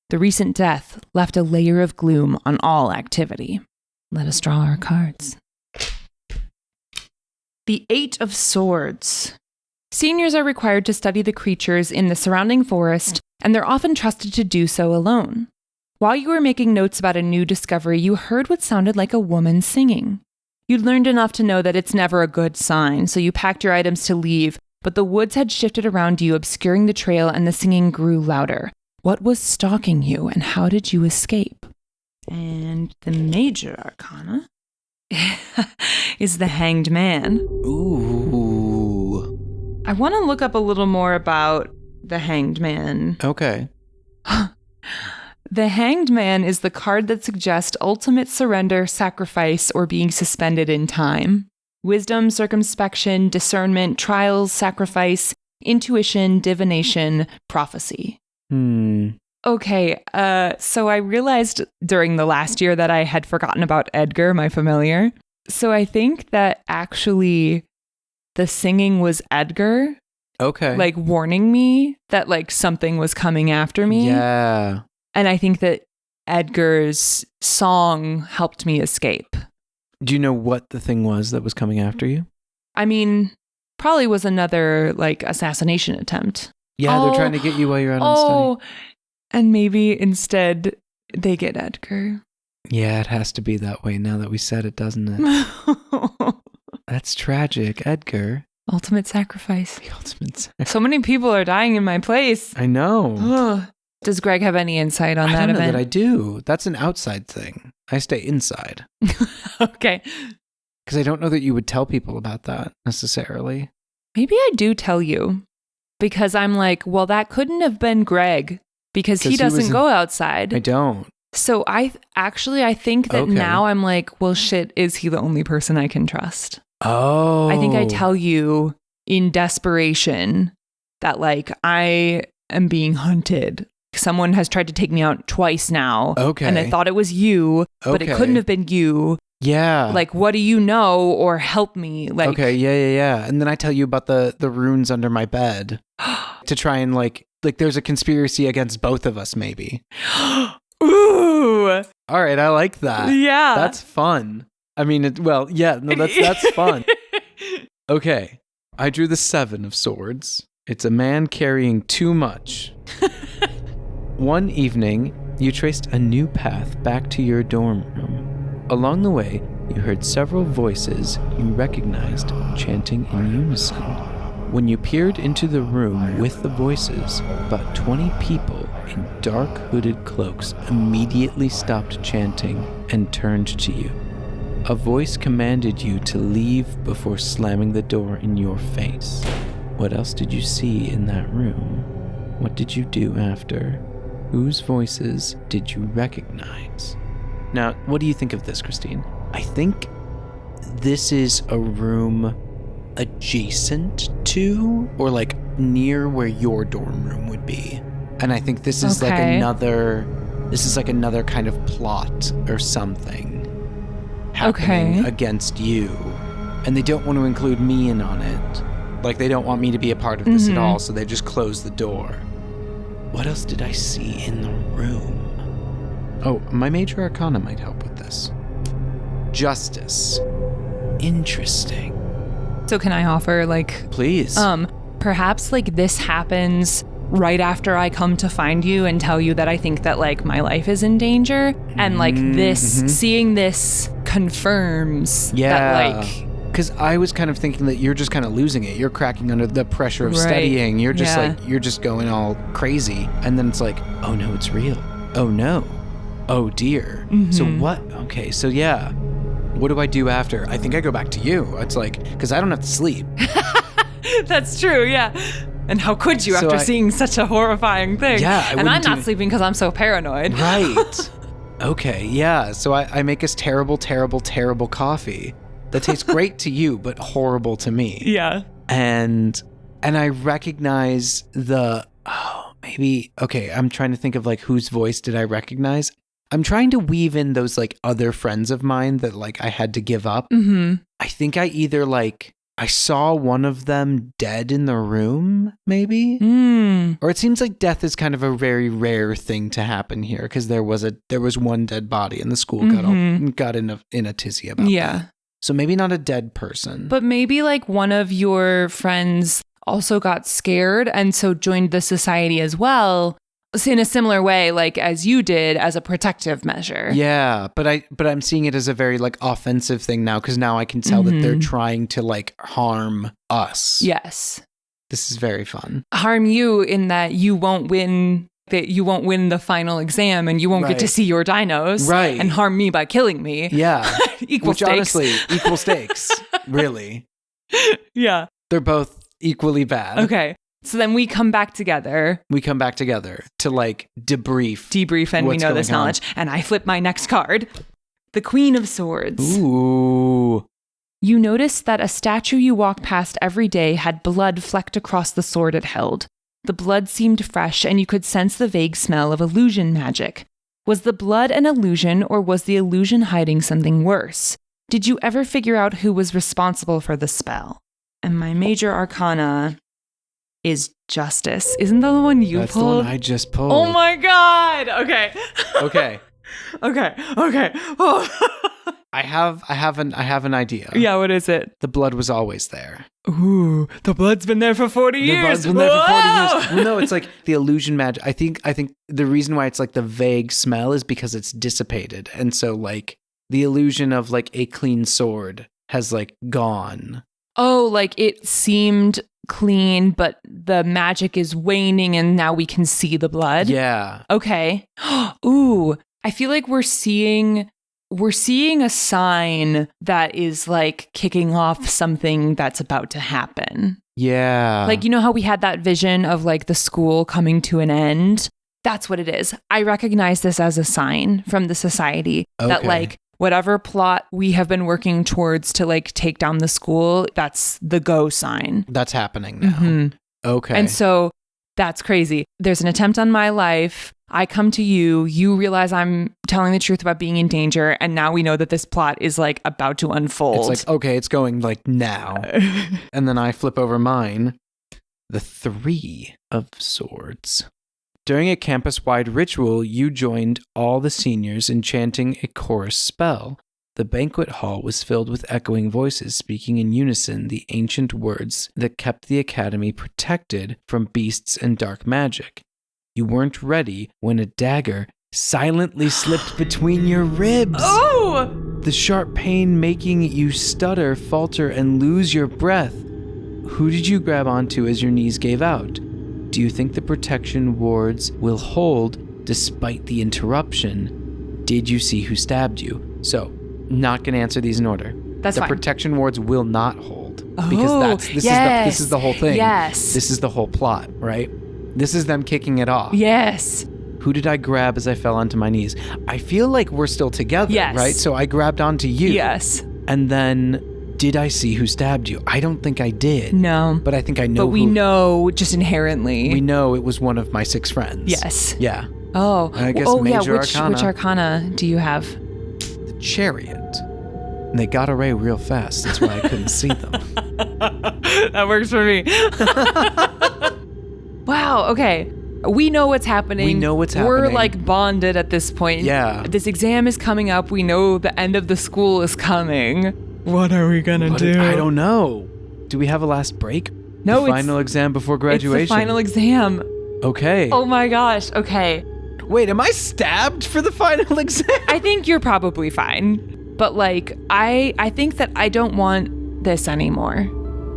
The recent death left a layer of gloom on all activity. Let us draw our cards. The 8 of Swords. Seniors are required to study the creatures in the surrounding forest, and they're often trusted to do so alone. While you were making notes about a new discovery, you heard what sounded like a woman singing. You'd learned enough to know that it's never a good sign, so you packed your items to leave, but the woods had shifted around you, obscuring the trail, and the singing grew louder. What was stalking you, and how did you escape? And the major arcana is the Hanged Man. Ooh. I want to look up a little more about the Hanged Man. Okay. The Hanged Man is the card that suggests ultimate surrender, sacrifice, or being suspended in time. Wisdom, circumspection, discernment, trials, sacrifice, intuition, divination, prophecy. Okay, so I realized during the last year that I had forgotten about Edgar, my familiar. So I think that actually the singing was Edgar. Okay. Like warning me that like something was coming after me. Yeah. And I think that Edgar's song helped me escape. Do you know what the thing was that was coming after you? I mean, probably was another like assassination attempt. Yeah, they're trying to get you while you're out on study. And maybe instead they get Edgar. Yeah, it has to be that way now that we said it, doesn't it? That's tragic, Edgar. Ultimate sacrifice. The ultimate sacrifice. So many people are dying in my place. I know. Ugh. Does Greg have any insight on that event? I don't know that I do. That's an outside thing. I stay inside. Okay. Because I don't know that you would tell people about that necessarily. Maybe I do tell you. Because I'm like, well, that couldn't have been Greg. Because he doesn't go outside. I don't. So I think that now I'm like, well, shit, is he the only person I can trust? Oh. I think I tell you in desperation that like I am being hunted. Someone has tried to take me out twice now. Okay. And I thought it was you, but it couldn't have been you. Yeah. Like, what do you know, or help me? Like, okay, yeah. And then I tell you about the runes under my bed to try and like there's a conspiracy against both of us, maybe. Ooh. All right, I like that. Yeah. That's fun. I mean, that's fun. Okay, I drew the 7 of swords. It's a man carrying too much. One evening, you traced a new path back to your dorm room. Along the way, you heard several voices you recognized chanting in unison. When you peered into the room with the voices, about 20 people in dark hooded cloaks immediately stopped chanting and turned to you. A voice commanded you to leave before slamming the door in your face. What else did you see in that room? What did you do after? Whose voices did you recognize? Now, what do you think of this, Christine? I think this is a room adjacent to or like near where your dorm room would be. And I think this is like another kind of plot or something happening against you. And they don't want to include me in on it. Like they don't want me to be a part of this at all, so they just close the door. What else did I see in the room? Oh, my major arcana might help with this. Justice. Interesting. So can I offer like... Please. Perhaps like this happens right after I come to find you and tell you that I think that like my life is in danger. And like seeing this confirms that like... Because I was kind of thinking that you're just kind of losing it. You're cracking under the pressure of studying. You're just you're just going all crazy. And then it's like, oh no, it's real. Oh no. Oh dear. So what? Okay, so yeah. What do I do after? I think I go back to you. It's like, because I don't have to sleep. That's true, yeah. And how could you after seeing such a horrifying thing? Yeah, and I'm not sleeping because I'm so paranoid. Right. Okay, yeah. So I make us terrible, terrible, terrible coffee that tastes great to you, but horrible to me. Yeah. And I recognize I'm trying to think of like whose voice did I recognize? I'm trying to weave in those like other friends of mine that like I had to give up. I think I either like I saw one of them dead in the room, maybe? Or it seems like death is kind of a very rare thing to happen here because there was one dead body and the school got in a tizzy about that. So maybe not a dead person. But maybe like one of your friends also got scared and so joined the society as well. In a similar way, like as you did, as a protective measure. Yeah, but I'm seeing it as a very like offensive thing now because now I can tell that they're trying to like harm us. Yes, this is very fun. Harm you in that you won't win. That you won't win the final exam and you won't get to see your dinos. Right, and harm me by killing me. Yeah, equal stakes. Honestly, equal stakes. Really. Yeah, they're both equally bad. Okay. So then we come back together. To like debrief and we know this knowledge. And I flip my next card. The Queen of Swords. Ooh. You notice that a statue you walk past every day had blood flecked across the sword it held. The blood seemed fresh and you could sense the vague smell of illusion magic. Was the blood an illusion or was the illusion hiding something worse? Did you ever figure out who was responsible for the spell? And my major arcana is Justice. Isn't that the one you pulled? That's the one I just pulled. Oh my god! Okay. Okay. Oh. I have an idea. Yeah, what is it? The blood was always there. Ooh, the blood's been there for 40 years. The blood's been there for 40 years. Well, no, it's like the illusion magic. I think the reason why it's like the vague smell is because it's dissipated. And so like the illusion of like a clean sword has like gone. Oh, like it seemed clean, but the magic is waning and now we can see the blood? Yeah. Okay. Ooh, I feel like we're seeing a sign that is like kicking off something that's about to happen. Yeah. Like, you know how we had that vision of like the school coming to an end? That's what it is. I recognize this as a sign from the society that like whatever plot we have been working towards to like take down the school, that's the go sign. That's happening now. Okay. And so That's crazy. There's an attempt on my life. I come to you. You realize I'm telling the truth about being in danger. And now we know that this plot is like about to unfold. It's like, okay, it's going like now. And then I flip over mine. The 3 of Swords. During a campus-wide ritual, you joined all the seniors in chanting a chorus spell. The banquet hall was filled with echoing voices speaking in unison the ancient words that kept the academy protected from beasts and dark magic. You weren't ready when a dagger silently slipped between your ribs. Oh! The sharp pain making you stutter, falter, and lose your breath. Who did you grab onto as your knees gave out? Do you think the protection wards will hold despite the interruption? Did you see who stabbed you? So, not going to answer these in order. That's fine. The protection wards will not hold. Oh, Because this is the whole thing. Yes. This is the whole plot, right? This is them kicking it off. Yes. Who did I grab as I fell onto my knees? I feel like we're still together, Yes. right? So I grabbed onto you. Yes. And then, did I see who stabbed you? I don't think I did. No. But I think I know But we know just inherently. We know it was one of my 6 friends. Yes. Yeah. Oh. I guess major arcana. Which arcana do you have? The Chariot. And they got away real fast. That's why I couldn't see them. That works for me. Wow. Okay. We know what's happening. We know what's We're happening. like bonded at this point. Yeah. This exam is coming up. We know the end of the school is coming. What are we gonna do? I don't know. Do we have a last break? No, the final exam before graduation. It's the final exam. Okay. Oh my gosh. Okay. Wait, am I stabbed for the final exam? I think you're probably fine. But like, I think that I don't want this anymore.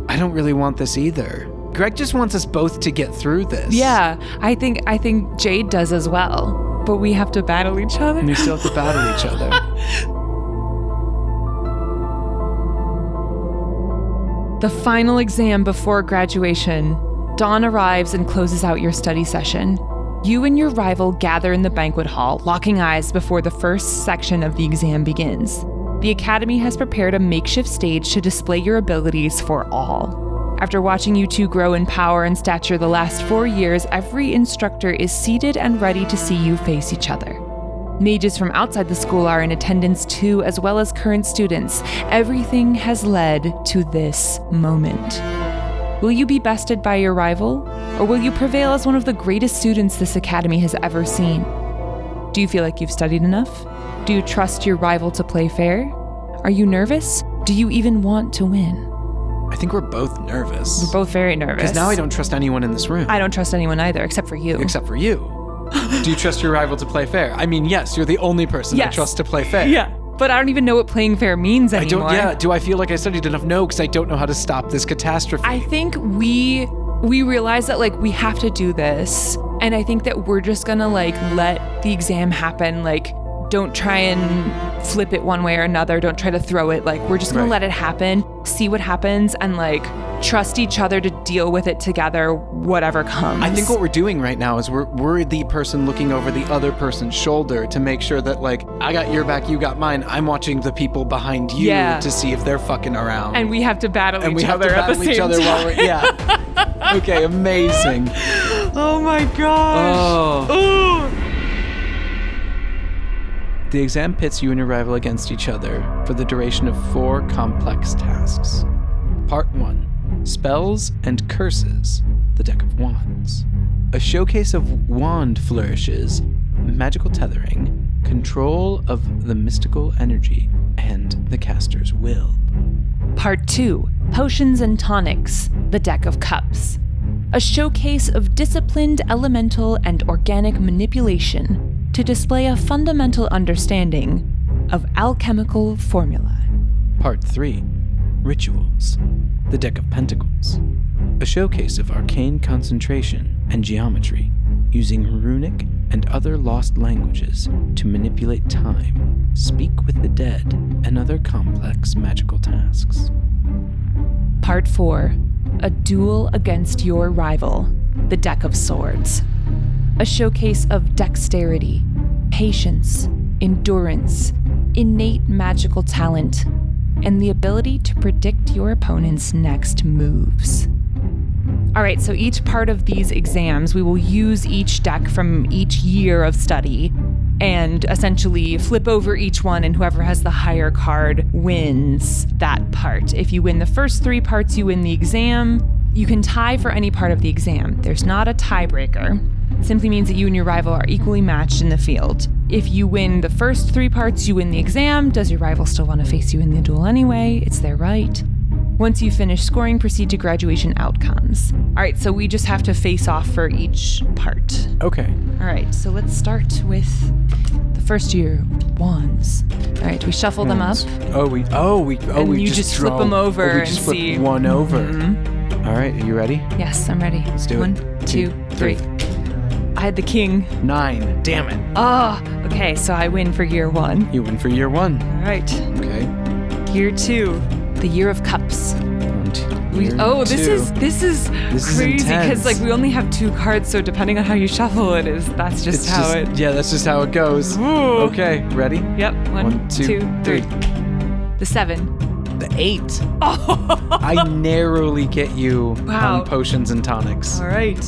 I don't really want this either. Greg just wants us both to get through this. Yeah, I think Jade does as well. But we have to battle each other. And we still have to battle each other. The final exam before graduation. Dawn arrives and closes out your study session. You and your rival gather in the banquet hall, locking eyes before the first section of the exam begins. The Academy has prepared a makeshift stage to display your abilities for all. After watching you two grow in power and stature the last 4 years, every instructor is seated and ready to see you face each other. Mages from outside the school are in attendance too, as well as current students. Everything has led to this moment. Will you be bested by your rival, or will you prevail as one of the greatest students this academy has ever seen? Do you feel like you've studied enough? Do you trust your rival to play fair? Are you nervous? Do you even want to win? I think we're both nervous. We're both very nervous. Because now I don't trust anyone in this room. I don't trust anyone either, except for you. Except for you. Do you trust your rival to play fair? I mean, yes, you're the only person I trust to play fair. Yeah, but I don't even know what playing fair means anymore. Do I feel like I studied enough? No, because I don't know how to stop this catastrophe. I think we realize that like we have to do this, and I think that we're just gonna like let the exam happen. Like, don't try and flip it one way or another. Don't try to throw it. Like, we're just gonna let it happen, see what happens, and like trust each other to deal with it together, whatever comes. I think what we're doing right now is we're the person looking over the other person's shoulder to make sure that like, I got your back, you got mine. I'm watching the people behind you to see if they're fucking around. And we have to battle and each other at the same time. while we're, yeah. Okay, amazing. Oh my gosh. Oh. The exam pits you and your rival against each other for the duration of 4 complex tasks. Part 1. Spells and Curses, the Deck of Wands. A showcase of wand flourishes, magical tethering, control of the mystical energy, and the caster's will. Part 2. Potions and Tonics, the Deck of Cups. A showcase of disciplined elemental and organic manipulation to display a fundamental understanding of alchemical formula. Part 3. Rituals, the Deck of Pentacles. A showcase of arcane concentration and geometry, using runic and other lost languages to manipulate time, speak with the dead, and other complex magical tasks. Part 4. A duel against your rival, the Deck of Swords. A showcase of dexterity, patience, endurance, innate magical talent, and the ability to predict your opponent's next moves. All right, so each part of these exams, we will use each deck from each year of study and essentially flip over each one, and whoever has the higher card wins that part. If you win the first 3 parts, you win the exam. You can tie for any part of the exam. There's not a tiebreaker. It simply means that you and your rival are equally matched in the field. If you win the first 3 parts, you win the exam. Does your rival still want to face you in the duel anyway? It's their right. Once you finish scoring, proceed to graduation outcomes. All right, so we just have to face off for each part. Okay. All right, so let's start with the first year, wands. All right, we shuffle them up. And you just flip them over we and just flip see. one over. All right, are you ready? Yes, I'm ready. Let's do it. 1, 2, 3. I had the king. 9. Damn it. Oh, okay, so I win for year 1. You win for year 1. All right. Okay. Year 2, the year of cups. This is crazy because like we only have 2 cards, so depending on how you shuffle it is, that's just that's just how it goes. Ooh. Okay, ready? Yep. 1, 2, 3. The 7. The 8. Oh. I narrowly get you Wow. on potions and tonics. All right.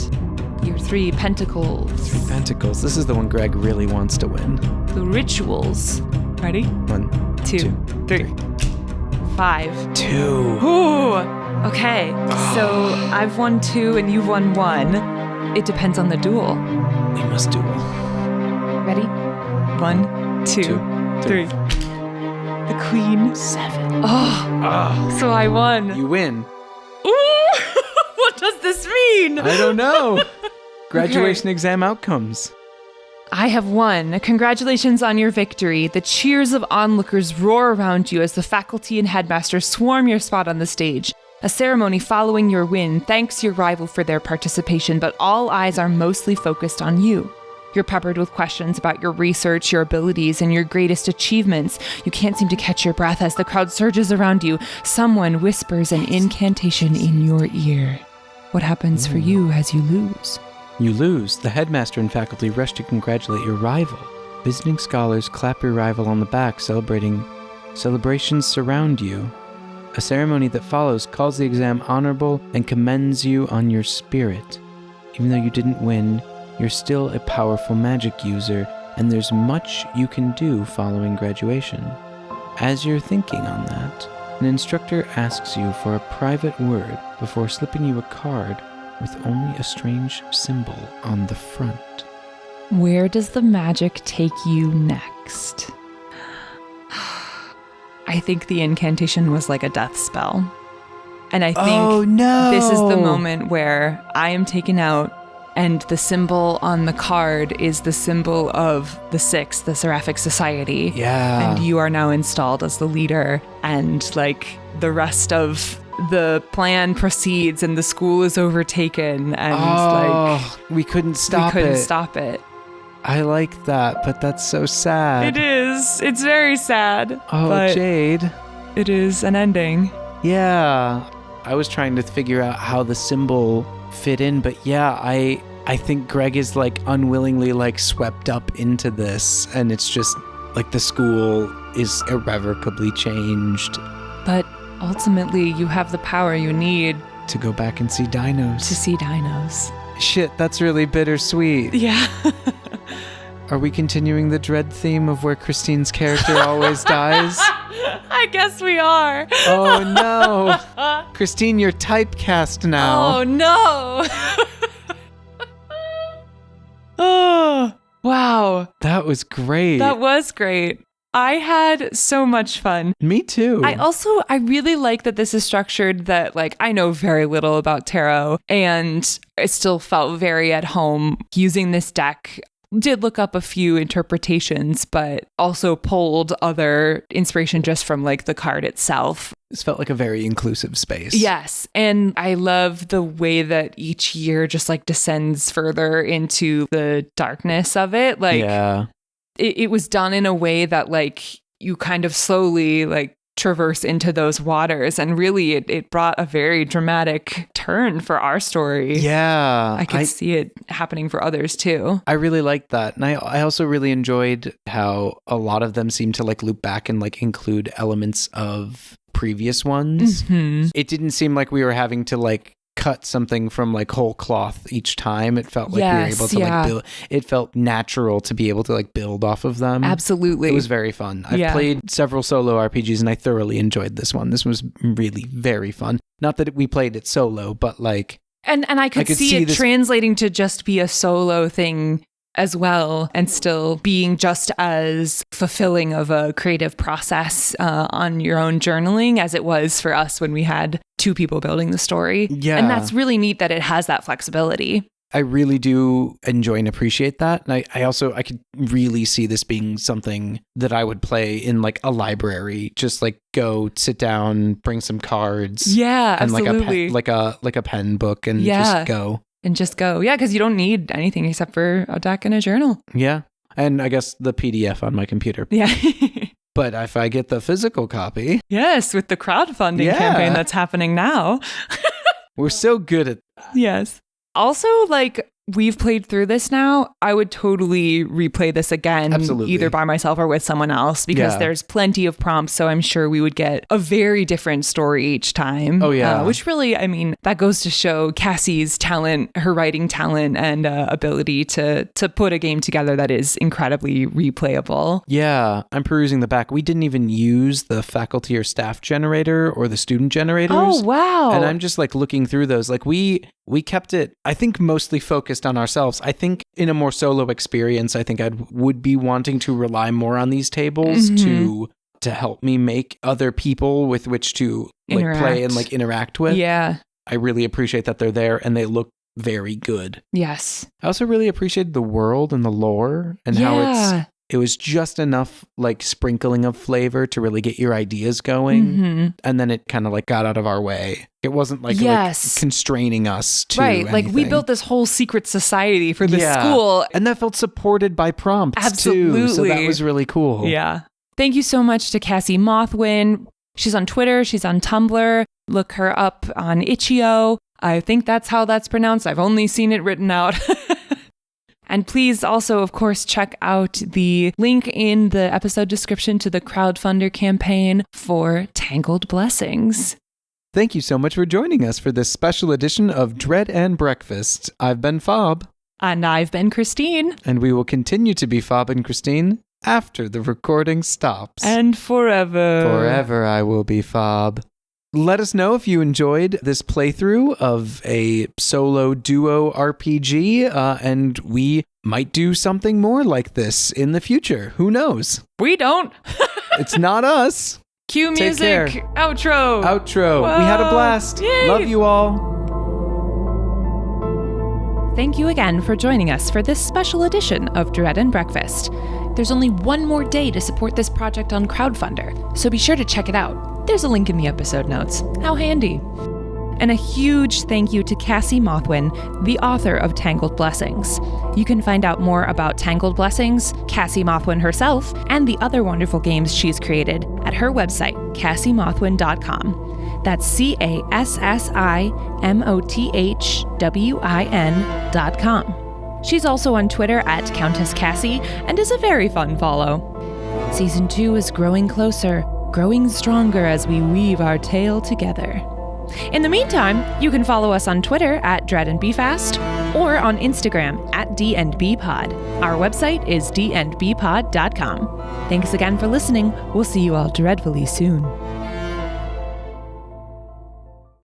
Year 3, pentacles. 3 pentacles. This is the one Greg really wants to win. The rituals. Ready? 1, 2, 3. 5. 2. Ooh. Okay. So I've won 2 and you've won 1. It depends on the duel. We must duel. Ready? 1, 2, 3. The queen. 7. Oh. So I won. You win. Ooh. What does this mean? I don't know. Graduation exam outcomes. I have won. Congratulations on your victory. The cheers of onlookers roar around you as the faculty and headmaster swarm your spot on the stage. A ceremony following your win thanks your rival for their participation, but all eyes are mostly focused on you. You're peppered with questions about your research, your abilities, and your greatest achievements. You can't seem to catch your breath as the crowd surges around you. Someone whispers an incantation in your ear. What happens for you as you lose? You lose. The headmaster and faculty rush to congratulate your rival. Visiting scholars clap your rival on the back, celebrations surround you. A ceremony that follows calls the exam honorable and commends you on your spirit. Even though you didn't win, you're still a powerful magic user, and there's much you can do following graduation. As you're thinking on that, an instructor asks you for a private word before slipping you a card with only a strange symbol on the front. Where does the magic take you next? I think the incantation was like a death spell. And I think this is the moment where I am taken out and the symbol on the card is the symbol of the Six, the Seraphic Society. Yeah. And you are now installed as the leader, and like the rest of the plan proceeds and the school is overtaken, and we couldn't stop it. I like that, but that's so sad. It is. It's very sad. Oh, Jade. It is an ending. Yeah. I was trying to figure out how the symbol fit in, but yeah, I think Greg is like unwillingly like swept up into this, and it's just like the school is irrevocably changed. But ultimately, you have the power you need to go back and see dinos. Shit, that's really bittersweet. Yeah. Are we continuing the dread theme of where Christine's character always dies? I guess we are. Oh no. Christine, you're typecast now. Oh no. Oh, wow. That was great. That was great. I had so much fun. Me too. I really like that this is structured that, like, I know very little about tarot, and I still felt very at home using this deck. Did look up a few interpretations, but also pulled other inspiration just from like the card itself. This felt like a very inclusive space. Yes. And I love the way that each year just like descends further into the darkness of it. Like, yeah. It was done in a way that like you kind of slowly like traverse into those waters, and really it brought a very dramatic turn for our story. Yeah. I could see it happening for others too. I really liked that. And I also really enjoyed how a lot of them seem to like loop back and like include elements of previous ones. Mm-hmm. It didn't seem like we were having to like cut something from like whole cloth each time. It felt like we were able to like build. It felt natural to be able to like build off of them. Absolutely. It was very fun. I've played several solo RPGs and I thoroughly enjoyed this one. This was really very fun. Not that we played it solo, but like... And I could see it translating to just be a solo thing as well, and still being just as fulfilling of a creative process on your own journaling as it was for us when we had two people building the story. Yeah. And that's really neat that it has that flexibility. I really do enjoy and appreciate that. And I could really see this being something that I would play in like a library. Just like go sit down, bring some cards. Yeah, and absolutely. like a pen book and just go. And just go. Yeah, because you don't need anything except for a deck and a journal. Yeah. And I guess the PDF on my computer. Yeah. But if I get the physical copy. Yes, with the crowdfunding campaign that's happening now. We're so good at that. Yes. Also, like, we've played through this now. I would totally replay this again, either by myself or with someone else, because there's plenty of prompts. So I'm sure we would get a very different story each time. Oh, yeah. Which really, I mean, that goes to show Cassie's talent, her writing talent, and ability to put a game together that is incredibly replayable. Yeah. I'm perusing the back. We didn't even use the faculty or staff generator or the student generators. Oh, wow. And I'm just like looking through those. Like we kept it, I think, mostly focused on ourselves. I think in a more solo experience, I think I would be wanting to rely more on these tables to help me make other people with which to like play and like interact with. Yeah. I really appreciate that they're there and they look very good. Yes. I also really appreciated the world and the lore and how it was just enough like sprinkling of flavor to really get your ideas going. And then it kind of like got out of our way. It wasn't like constraining us to anything. Like we built this whole secret society for this school. And that felt supported by prompts too. So that was really cool. Yeah. Thank you so much to Cassi Mothwin. She's on Twitter. She's on Tumblr. Look her up on Itch.io. I think that's how that's pronounced. I've only seen it written out. And please also, of course, check out the link in the episode description to the crowdfunder campaign for Tangled Blessings. Thank you so much for joining us for this special edition of Dread and Breakfast. I've been Fob. And I've been Christine. And we will continue to be Fob and Christine after the recording stops. And forever. Forever I will be Fob. Let us know if you enjoyed this playthrough of a solo duo RPG, and we might do something more like this in the future. Who knows? We don't. It's not us. Cue music. Outro. Outro. Whoa. We had a blast. Yay. Love you all. Thank you again for joining us for this special edition of Dread and Breakfast. There's only one more day to support this project on Crowdfunder, so be sure to check it out. There's a link in the episode notes. How handy. And a huge thank you to Cassi Mothwin, the author of Tangled Blessings. You can find out more about Tangled Blessings, Cassi Mothwin herself, and the other wonderful games she's created at her website, CassiMothwin.com. That's CassiMothwin.com. She's also on Twitter at Countess Cassi and is a very fun follow. Season 2 is growing closer, growing stronger as we weave our tale together. In the meantime, you can follow us on Twitter at DreadandBeFast or on Instagram at DNBPod. Our website is dnbpod.com. Thanks again for listening. We'll see you all dreadfully soon.